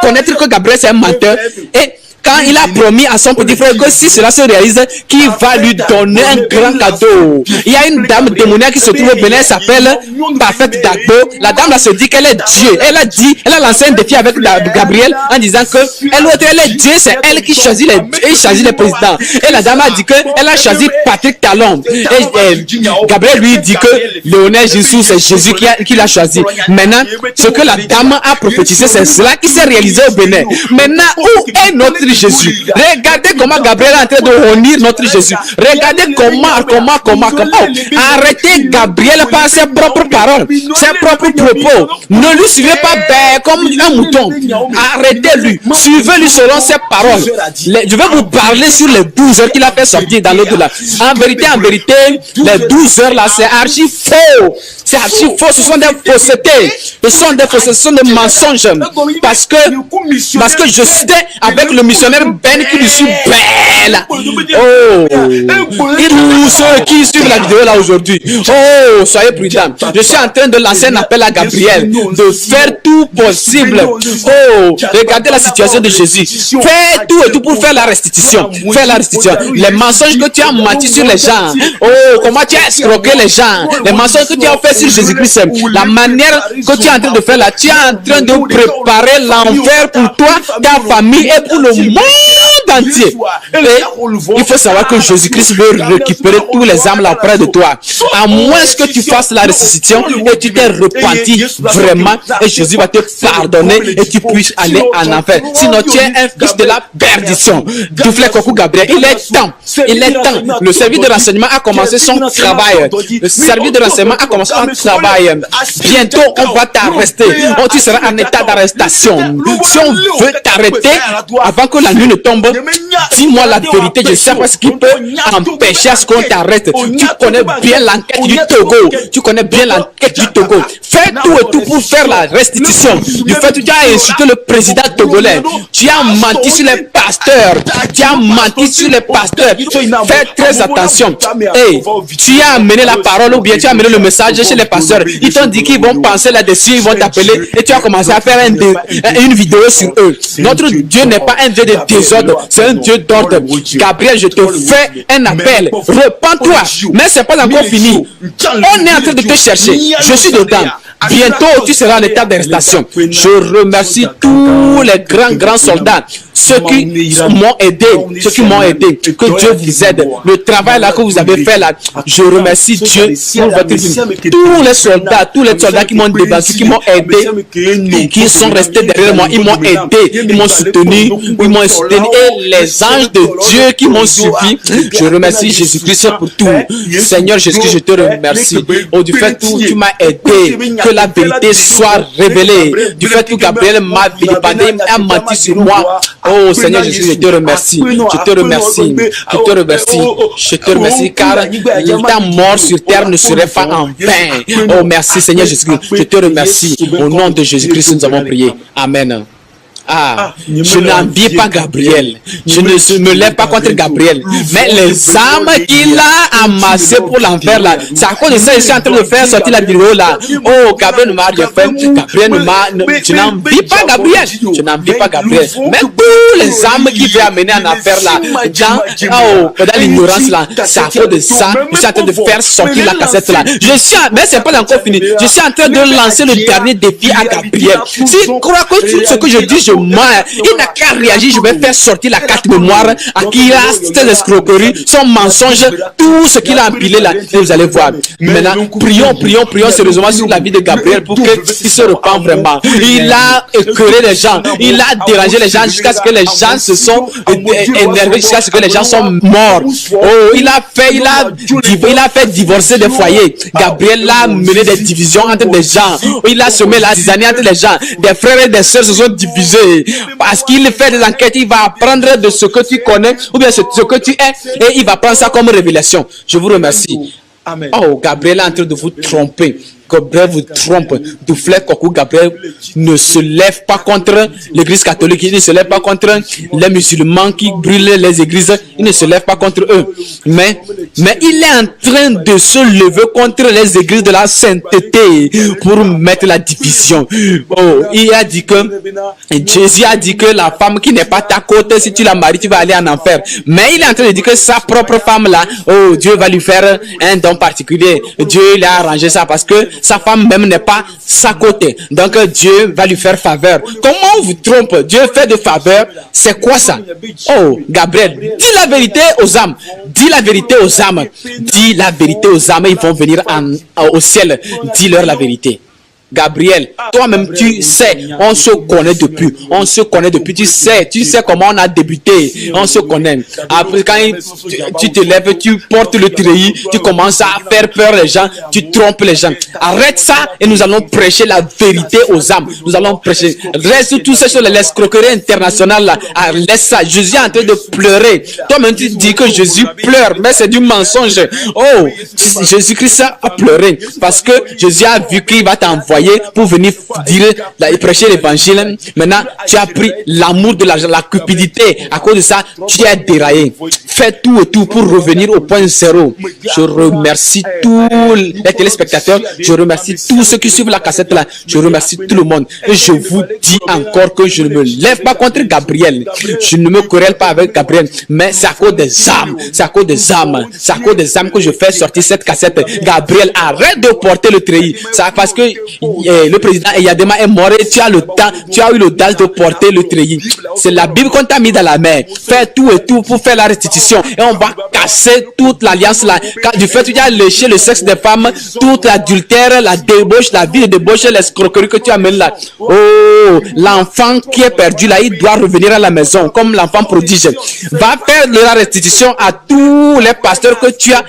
connaître que Gabriel c'est un menteur? Et quand il a promis à son petit frère que si cela se réalise, qu'il va lui donner un grand cadeau. Il y a une dame démoniaque qui se trouve au Bénin, elle s'appelle Parfaite Dagbo. La dame là se dit qu'elle est Dieu. Elle a lancé un défi avec Gabriel en disant que elle est Dieu, c'est elle qui choisit les présidents. Et la dame a dit qu'elle a choisi Patrick Talon. Et Gabriel lui dit que Léonel Jésus, c'est Jésus qui l'a choisi. Maintenant, ce que la dame a prophétisé, c'est cela qui s'est réalisé au Bénin. Maintenant, où est notre Jésus? Regardez comment Gabriel est en train de honir notre Jésus. Regardez comment. Arrêtez Gabriel par ses propres paroles, ses propres propos. Ne lui suivez pas comme un mouton. Arrêtez-lui. Suivez-lui selon ses paroles. Je vais vous parler sur les 12 heures qu'il a fait sortir dans l'au-delà. En vérité, les 12 heures là, c'est archi faux. C'est archi faux. Ce sont des faussetés. Ce sont des mensonges. Parce que je suis avec le missionnaire Ben qui lui suit belle. Oh, tous ceux qui suivent la vidéo là aujourd'hui. Oh, soyez prudents. Je suis en train de lancer un appel à Gabriel de faire tout possible. Oh, regardez la situation de Jésus. Fais tout et tout pour faire la restitution. Faire la restitution. Les mensonges que tu as menti sur les gens. Oh, comment tu as escroqué les gens. Les mensonges que tu as fait sur Jésus-Christ. La manière que tu es en train de faire là, tu es en train de préparer l'enfer pour toi, ta famille et pour le monde entier. Et il faut savoir que Jésus-Christ veut récupérer tous les âmes là auprès de toi. À moins que tu fasses la restitution et tu t'es repenti vraiment, et Jésus va te pardonner et tu puisses aller en enfer. Sinon, tu es un fils de la perdition. Dufle Kokou Gabriel, il est temps. Le service de renseignement a commencé son travail. Bientôt, on va t'arrêter. Tu seras en état d'arrestation. Si on veut t'arrêter avant que la nuit ne tombe, dis-moi la vérité. Je sais pas ce qui peut empêcher à ce qu'on t'arrête. Tu connais bien l'enquête du Togo. Fais tout et tout pour faire la restitution. Du fait que tu as insulté le président togolais. Tu as menti sur les pasteurs. Fais très attention. Hey, tu as amené la parole ou bien tu as amené le message chez les pasteurs. Ils t'ont dit qu'ils vont penser là-dessus, ils vont t'appeler et tu as commencé à faire une vidéo sur eux. Notre Dieu n'est pas un Dieu de désordre, c'est un Dieu d'ordre. Gabriel, je te fais un appel. Repends-toi. Mais c'est pas encore fini. On est en train de te chercher. Je suis dedans. Bientôt, tu seras en état d'arrestation. Je remercie tous les grands soldats, ceux qui m'ont aidé, que Dieu vous aide. Le travail là que vous avez fait là, je remercie Dieu pour votre vie. Tous les soldats qui m'ont débattu, qui m'ont aidé, qui sont restés derrière moi, ils m'ont aidé, ils m'ont soutenu, et les anges de Dieu qui m'ont suivi. Je remercie Jésus-Christ pour tout. Seigneur Jésus-Christ, je te remercie. Oh, du fait que tu m'as aidé, que la vérité soit révélée. Du fait que Gabriel m'a vilipendé, a menti sur moi. Oh Seigneur Jésus, je te remercie. Je te remercie car ta mort sur terre ne serait pas en vain. Oh merci Seigneur Jésus-Christ. Je te remercie. Au nom de Jésus-Christ, nous avons prié. Amen. Je n'envie pas Gabriel. Je ne me lève pas contre Gabriel. Mais les âmes qu'il a amassées pour l'enfer là, c'est à cause de ça que je suis en train de faire sortir la vidéo là. Oh, Gabriel ne m'a rien fait. Je n'envie pas Gabriel. Mais tous les âmes qui veulent amener en affaire là, dans l'ignorance là, c'est à cause de ça que je suis en train de faire sortir la cassette là. Mais c'est pas encore fini. Je suis en train de lancer le dernier défi à Gabriel. Si crois que ce que je dis, je il n'a qu'à réagir, je vais faire sortir la carte mémoire à qui il a ses escroqueries, son mensonge, tout ce qu'il a empilé là, et vous allez voir. Maintenant, prions sérieusement sur la vie de Gabriel pour qu'il se repent vraiment. Il a écœuré les gens, il a dérangé les gens jusqu'à ce que les gens se sont énervés, jusqu'à ce que les gens sont morts. Oh, il a fait divorcer des foyers. Gabriel a mené des divisions entre les gens. Il a semé la zizanie entre les gens. Des frères et des sœurs se sont divisés. Parce qu'il fait des enquêtes, il va apprendre de ce que tu connais ou bien ce que tu es et il va prendre ça comme révélation. Je vous remercie. Amen. Oh, Gabriel est en train de vous tromper. Gabriel vous trompe. Duflet Kokou Gabriel ne se lève pas contre l'église catholique. Il ne se lève pas contre les musulmans qui brûlent les églises. Il ne se lève pas contre eux. Mais il est en train de se lever contre les églises de la sainteté pour mettre la division. Oh, il a dit que Jésus a dit que la femme qui n'est pas ta côte, si tu la maries, tu vas aller en enfer. Mais il est en train de dire que sa propre femme là, oh, Dieu va lui faire un don particulier. Dieu il a arrangé ça parce que sa femme même n'est pas sa côté. Donc Dieu va lui faire faveur. Comment on vous trompe? Dieu fait de faveur. C'est quoi ça? Oh, Gabriel, dis la vérité aux âmes. Dis la vérité aux âmes. Dis la vérité aux âmes. Ils vont venir au ciel. Dis-leur la vérité. Gabriel, toi-même, tu sais, on se connaît depuis. On se connaît depuis. Tu sais comment on a débuté. On se connaît. Après, quand tu te lèves, tu portes le treillis, tu commences à faire peur les gens, tu trompes les gens. Arrête ça et nous allons prêcher la vérité aux âmes. Nous allons prêcher. Reste tout ça sur l'escroquerie internationale là. Laisse ça. Jésus est en train de pleurer. Toi-même, tu dis que Jésus pleure, mais c'est du mensonge. Oh, Jésus-Christ a pleuré parce que Jésus a vu qu'il va t'envoyer pour venir dire et prêcher l'évangile. Maintenant, tu as pris l'amour de la cupidité. À cause de ça, tu es déraillé. Fais tout et tout pour revenir au point zéro. Je remercie tous les téléspectateurs. Je remercie tous ceux qui suivent la cassette là. Je remercie tout le monde. Et je vous dis encore que je ne me lève pas contre Gabriel. Je ne me querelle pas avec Gabriel. Mais c'est à cause des âmes. C'est à cause des âmes. C'est à cause des âmes que je fais sortir cette cassette. Gabriel, arrête de porter le treillis. C'est parce que le président Eyadema est mort et tu as eu l'audace de porter le treillis. C'est la Bible qu'on t'a mis dans la main. Fais tout et tout pour faire la restitution. Et on va casser toute l'alliance là. Du fait que tu as léché le sexe des femmes, toute l'adultère, la débauche, la vie de débauche, l'escroquerie que tu amènes là. Oh, l'enfant qui est perdu là, il doit revenir à la maison comme l'enfant prodige. Va faire de la restitution à tous les pasteurs que tu as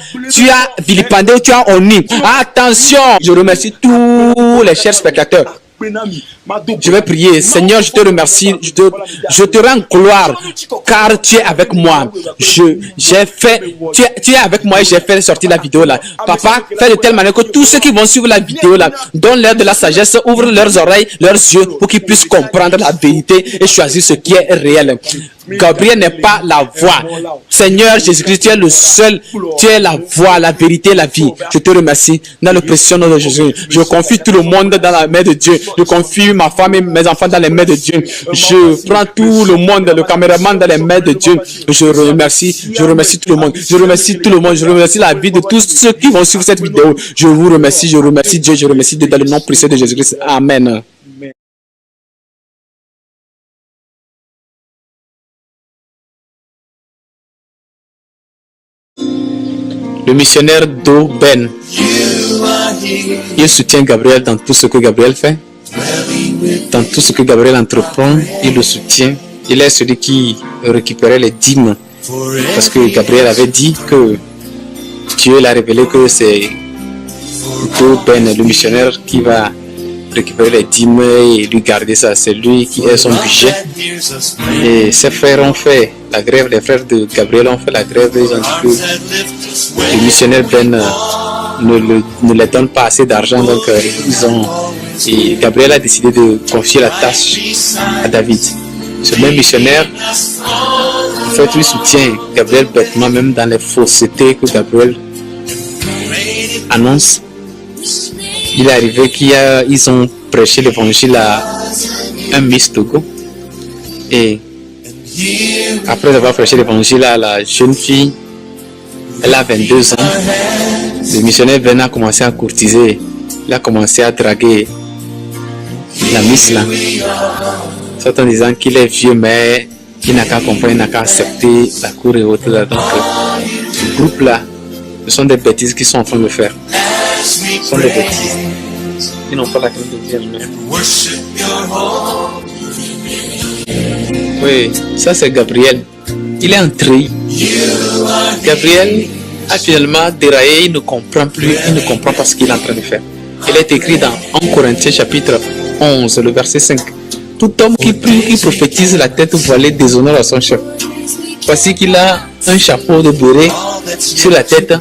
vilipendés ou tu as honnis. Attention, je remercie tous les chers spectateurs. Je vais prier. Seigneur, je te remercie. Je te rends gloire car tu es avec moi. Tu es avec moi et j'ai fait sortir la vidéo là. Papa, fais de telle manière que tous ceux qui vont suivre la vidéo là, donne-leur de la sagesse, ouvre leurs oreilles, leurs yeux pour qu'ils puissent comprendre la vérité et choisir ce qui est réel. Gabriel n'est pas la voix. Seigneur Jésus-Christ, tu es le seul. Tu es la voix, la vérité, la vie. Je te remercie dans le précieux nom de Jésus. Je confie tout le monde dans la main de Dieu. Je confie ma femme et mes enfants dans les mains de Dieu. Je prends tout le monde, le caméraman dans les mains de Dieu. Je remercie tout le monde. Je remercie tout le monde. Je remercie la vie de tous ceux qui vont suivre cette vidéo. Je vous remercie Dieu, je remercie Dieu dans le nom précieux de Jésus-Christ. Amen. Le missionnaire Do Ben, il soutient Gabriel dans tout ce que Gabriel fait, dans tout ce que Gabriel entreprend, il le soutient. Il est celui qui récupérait les dîmes, parce que Gabriel avait dit que Dieu l'a révélé que c'est Do Ben, le missionnaire, qui va récupérer les dîmes et lui garder ça. C'est lui qui est son budget. Et ses frères ont fait la grève, les frères de Gabriel ont fait la grève. Ils ont dit que le missionnaire Ben ne leur donne pas assez d'argent. Donc et Gabriel a décidé de confier la tâche à David. Ce même missionnaire, en fait, lui soutient Gabriel bêtement, même dans les faussetés que Gabriel annonce. Il est arrivé qu'ils ont prêché l'évangile à un Miss Togo. Et après avoir prêché l'évangile à la jeune fille, elle a 22 ans. Le missionnaire Ben a commencé à courtiser. Il a commencé à draguer la Miss là. Tout en disant qu'il est vieux, mais il n'a qu'à comprendre, il n'a qu'à accepter la cour et autres. Donc, ce groupe là, ce sont des bêtises qu'ils sont en train de faire. Ce sont des bêtises. Ils n'ont pas la crainte de Dieu. Oui, ça c'est Gabriel. Il est entré. Gabriel a finalement déraillé, il ne comprend plus, il ne comprend pas ce qu'il est en train de faire. Il est écrit dans 1 Corinthiens chapitre 11, le verset 5. Tout homme qui prie, qui prophétise la tête voilée déshonore à son chef. Voici qu'il a un chapeau de béret sur la tête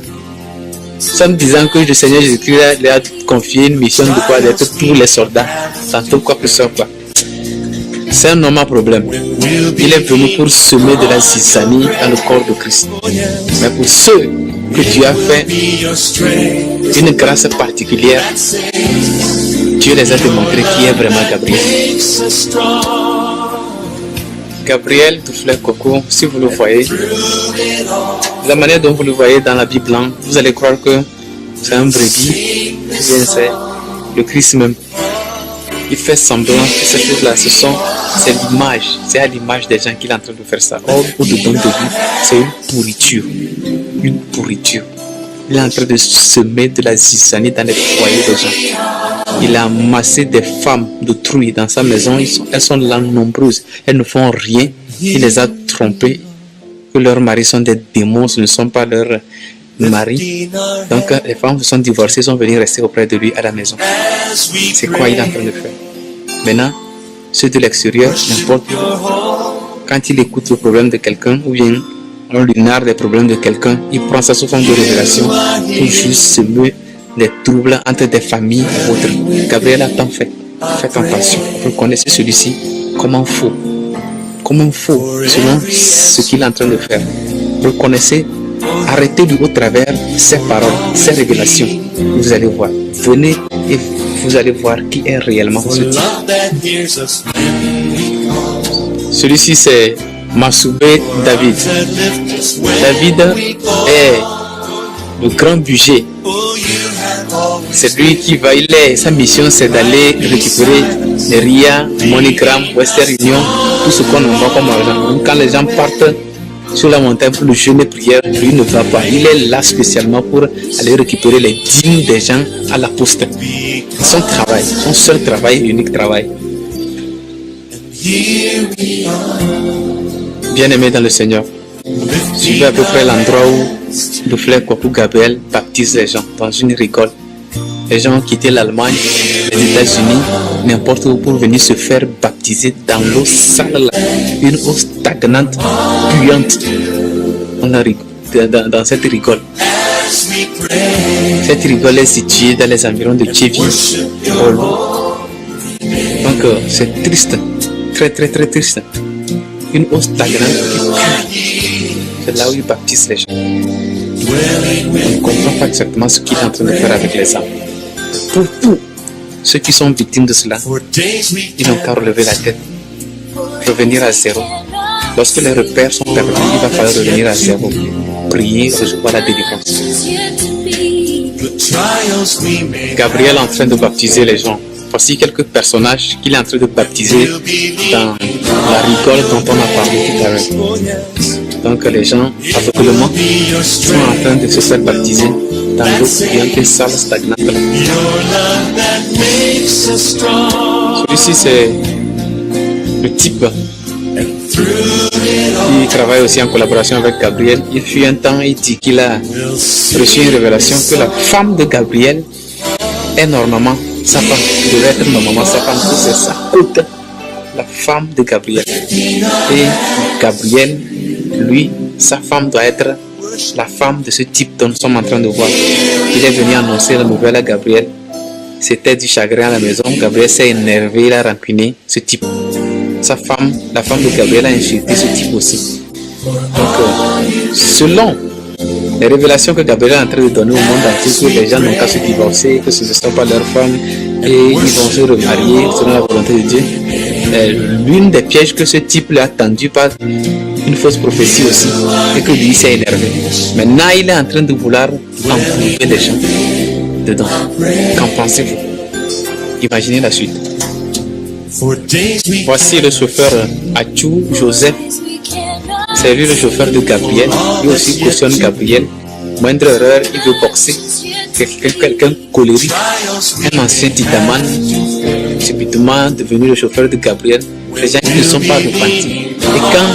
sans disant que le Seigneur Jésus-Christ leur a confié une mission de quoi d'être tous les soldats, tantôt quoi que ce soit quoi. C'est un homme à problème. Il est venu pour semer de la zizanie dans le corps de Christ. Mais pour ceux que Dieu a fait une grâce particulière, Dieu les a démontré qui est vraiment Gabriel. Gabriel Duflet Coco, si vous le voyez, la manière dont vous le voyez dans la Bible, vous allez croire que c'est un brebis, bien c'est le Christ même. Il fait semblant que ces choses-là, c'est l'image, c'est à l'image des gens qu'il est en train de faire ça. Or, au-dedans de lui, c'est une pourriture. Une pourriture. Il est en train de semer de la zizanie dans les foyers des gens. Il a amassé des femmes d'autrui dans sa maison. Elles sont là nombreuses. Elles ne font rien. Il les a trompées. Que leurs maris sont des démons, ce ne sont pas leurs maris. Donc, les femmes sont divorcées, sont venues rester auprès de lui à la maison. C'est quoi il est en train de faire? Maintenant, ceux de l'extérieur, n'importe quand il écoute le problème de quelqu'un ou bien on lui narre des problèmes de quelqu'un, il prend ça sous forme de révélation pour juste semer des troubles entre des familles ou autres. Gabriel a tant fait. Faites attention. Reconnaissez celui-ci comme un faux. Comme un faux, selon ce qu'il est en train de faire. Reconnaissez, arrêtez-lui au travers ses paroles, ses révélations. Vous allez voir. Venez et vous allez voir qui est réellement ce type. Celui-ci, c'est Massoubé David. David est le grand budget. C'est lui qui va, sa mission c'est d'aller récupérer les RIA, MoneyGram, Western Union, tout ce qu'on envoie comme argent. Donc, quand les gens partent sur la montagne pour le jeûne et prière, lui ne va pas. Il est là spécialement pour aller récupérer les dîmes des gens à la poste. Son travail, son seul travail, l'unique travail. Bien-aimé dans le Seigneur, suivez à peu près l'endroit où le frère Kwaku Gabriel baptise les gens, dans une rigole. Les gens ont quitté l'Allemagne, les États-Unis, n'importe où pour venir se faire baptiser dans l'eau sale, une eau stagnante, puante, dans cette rigole. Cette rigole est située dans les environs de Tchévi. Donc c'est triste, très très très triste. Une eau stagnante qui pue. C'est là où il baptise les gens. On ne comprend pas exactement ce qu'il est en train de faire avec les âmes. Pour tous ceux qui sont victimes de cela, ils n'ont qu'à relever la tête, revenir à zéro. Lorsque les repères sont perdus, il va falloir revenir à zéro, prier, recevoir la délivrance. Gabriel est en train de baptiser les gens. Voici quelques personnages qu'il est en train de baptiser dans la rigole dont on a parlé tout à l'heure. Donc les gens, aveuglement, sont en train de se faire baptiser dans l'eau bouillante et sale stagnante. Celui-ci, c'est le type qui travaille aussi en collaboration avec Gabriel. Il fut un temps, il dit qu'il a reçu une révélation que la femme de Gabriel est normalement sa femme, devait être normalement sa femme, que c'est sa côte, la femme de Gabriel. Et Gabriel, lui, sa femme doit être la femme de ce type dont nous sommes en train de voir. Il est venu annoncer la nouvelle à Gabriel. C'était du chagrin à la maison. Gabriel s'est énervé, il a rampiné ce type. Sa femme, la femme de Gabriel, a insulté ce type aussi. Donc, selon les révélations que Gabriel est en train de donner au monde entier, que les gens n'ont qu'à se divorcer, que ce ne sont pas leurs femmes et ils vont se remarier selon la volonté de Dieu. L'une des pièges que ce type lui a tendu par une fausse prophétie aussi, et que lui s'est énervé. Maintenant, il est en train de vouloir enlever les gens dedans. Qu'en pensez-vous? Imaginez la suite. Voici le chauffeur Achou Joseph. C'est lui le chauffeur de Gabriel. Lui aussi cautionne Gabriel. Moindre erreur, il veut boxer. Quelqu'un colérique, un ancien titaman, subitement devenu le chauffeur de Gabriel. Les gens qui ne sont pas repentis. Et quand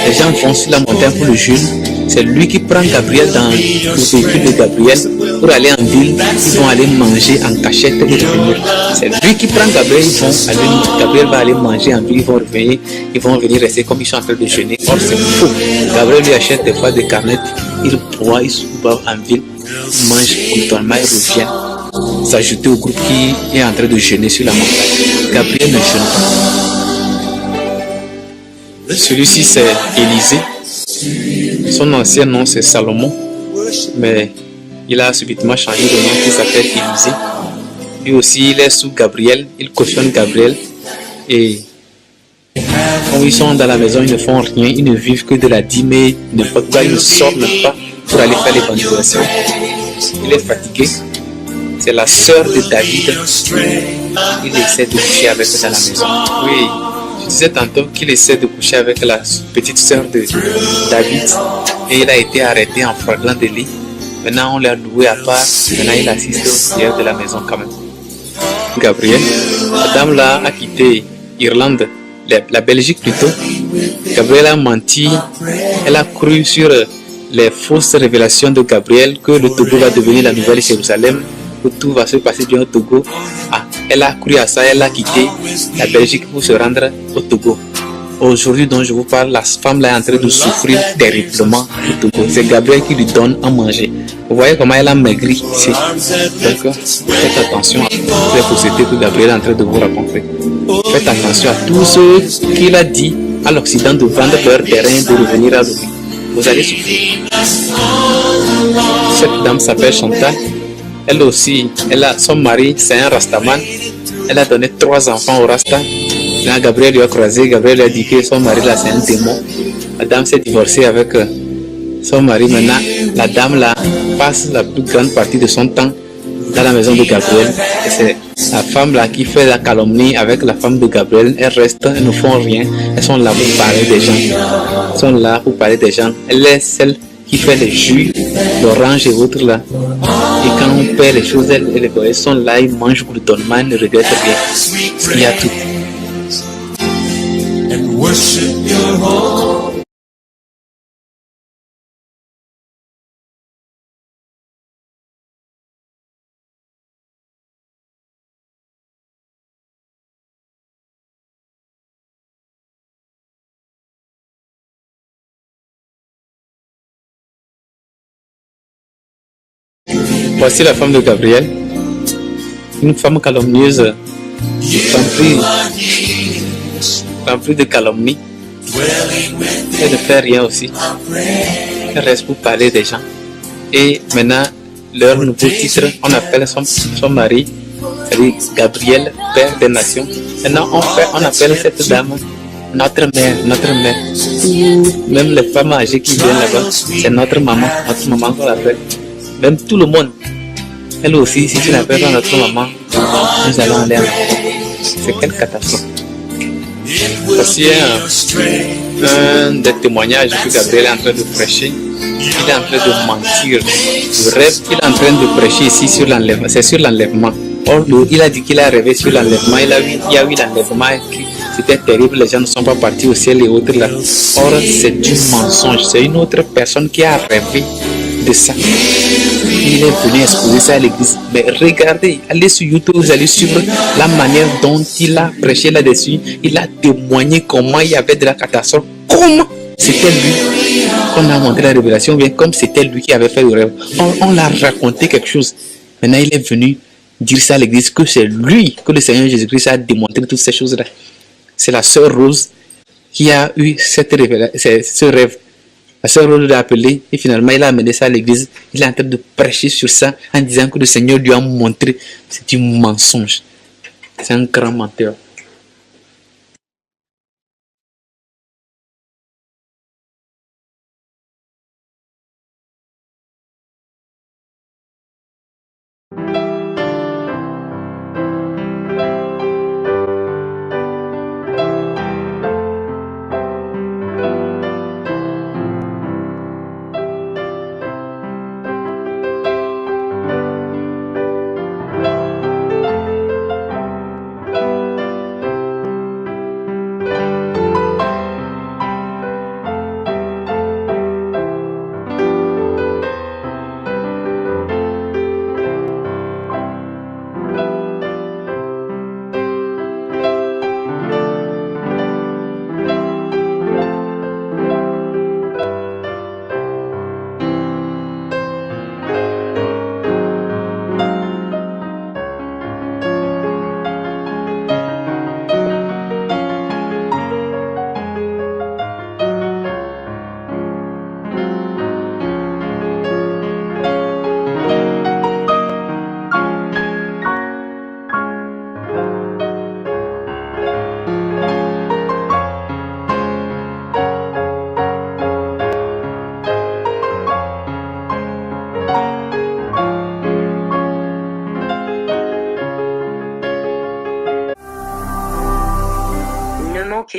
les gens vont sur la montagne pour le jeûne, c'est lui qui prend Gabriel dans le véhicule de Gabriel pour aller en ville. Ils vont aller manger en cachette et revenir. C'est lui qui prend Gabriel, Gabriel va aller manger en ville, ils vont venir rester comme ils sont en train de jeûner. Or c'est faux. Gabriel lui achète des fois des canettes, il boit, il se boit en ville. il mange brutalement et revient s'ajouter au groupe qui est en train de jeûner sur la montagne. Gabriel ne jeûne pas. Celui-ci, c'est Élisée. Son ancien nom, c'est Salomon. Mais il a subitement changé de nom, il s'appelle Élisée. Lui aussi, il est sous Gabriel. Il cautionne Gabriel. Et quand ils sont dans la maison, ils ne font rien. Ils ne vivent que de la dîme. N'importe quoi, ils ne sortent même pas pour aller faire l'évangélisation. Il est fatigué. C'est la sœur de David. Il essaie de coucher avec elle dans la maison. Oui, je disais tantôt qu'il essaie de coucher avec la petite sœur de David. Et il a été arrêté en flagrant délit. Maintenant, on l'a loué à part. Maintenant, il assiste au prières de la maison quand même. Gabriel, la dame là a quitté Irlande, la Belgique plutôt. Gabriel a menti. Elle a cru sur les fausses révélations de Gabriel que le Togo va devenir la nouvelle Jérusalem, que tout va se passer bien au Togo. Ah, elle a cru à ça, elle a quitté la Belgique pour se rendre au Togo. Aujourd'hui dont je vous parle, la femme là est en train de souffrir terriblement au Togo. C'est Gabriel qui lui donne à manger. Vous voyez comment elle a maigri ici. Donc, faites attention à les faussetés que Gabriel est en train de vous raconter. Faites attention à tout ce qu'il a dit à l'Occident de vendre leur terrain, de revenir à l'Occident. Vous allez souffrir. Cette dame s'appelle Chantal. Elle aussi, son mari, c'est un Rastaman. Elle a donné 3 enfants au Rasta. Là, Gabriel lui a croisé. Gabriel lui a dit que son mari là, c'est un démon. La dame s'est divorcée avec son mari. Maintenant, la dame là passe la plus grande partie de son temps dans la maison de Gabriel. Et c'est la femme là qui fait la calomnie avec la femme de Gabriel. Elles restent, elles ne font rien. Elles sont là pour parler des gens. Elles sont là pour parler des gens. Elle est celle qui fait les jus d'orange et autres là. Et quand on perd les choses, elles sont là, ils mangent brutalement, elles ne regrettent rien. Il y a tout. Voici la femme de Gabriel, une femme calomnieuse, remplie de calomnie. Elle ne fait rien aussi. Elle reste pour parler des gens. Et maintenant, leur nouveau titre, on appelle son mari, c'est-à-dire Gabriel, père des nations. Maintenant, on appelle cette dame notre mère, notre mère. Même les femmes âgées qui viennent là-bas, c'est notre maman qu'on l'appelle. Même tout le monde. Elle aussi, si tu l'appelles pas notre maman, nous allons aller en c'est quelle catastrophe. Voici un des témoignages que Gabriel est en train de prêcher. Il est en train de mentir. Le rêve qu'il est en train de prêcher ici sur l'enlèvement, c'est sur l'enlèvement. Or, il a dit qu'il a rêvé sur l'enlèvement. Il y a eu l'enlèvement. C'était terrible. Les gens ne sont pas partis au ciel et autres là. Or, c'est du mensonge. C'est une autre personne qui a rêvé de ça. Il est venu exposer ça à l'église. Mais regardez, allez sur YouTube, vous allez suivre la manière dont il a prêché là-dessus. Il a témoigné comment il y avait de la catastrophe. Comment c'était lui qu'on a montré la révélation, bien comme c'était lui qui avait fait le rêve. On l'a raconté quelque chose. Maintenant, il est venu dire ça à l'église, que c'est lui, que le Seigneur Jésus-Christ a démontré toutes ces choses-là. C'est la sœur Rose qui a eu ce rêve. La sœur Rose l'a appelé et finalement il a amené ça à l'église. Il est en train de prêcher sur ça en disant que le Seigneur lui a montré. C'est du mensonge. C'est un grand menteur.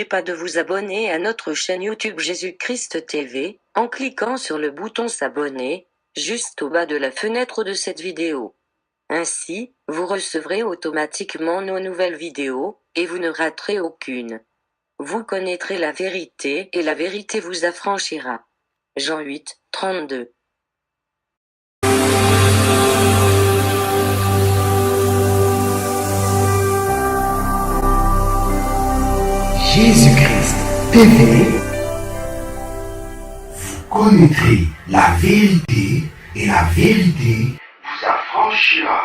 n'oubliez pas de vous abonner à notre chaîne YouTube Jésus-Christ TV, en cliquant sur le bouton s'abonner, juste au bas de la fenêtre de cette vidéo. Ainsi, vous recevrez automatiquement nos nouvelles vidéos, et vous ne raterez aucune. Vous connaîtrez la vérité et la vérité vous affranchira. Jean 8, 32. Jésus-Christ TV, vous connaîtrez la vérité et la vérité vous affranchira.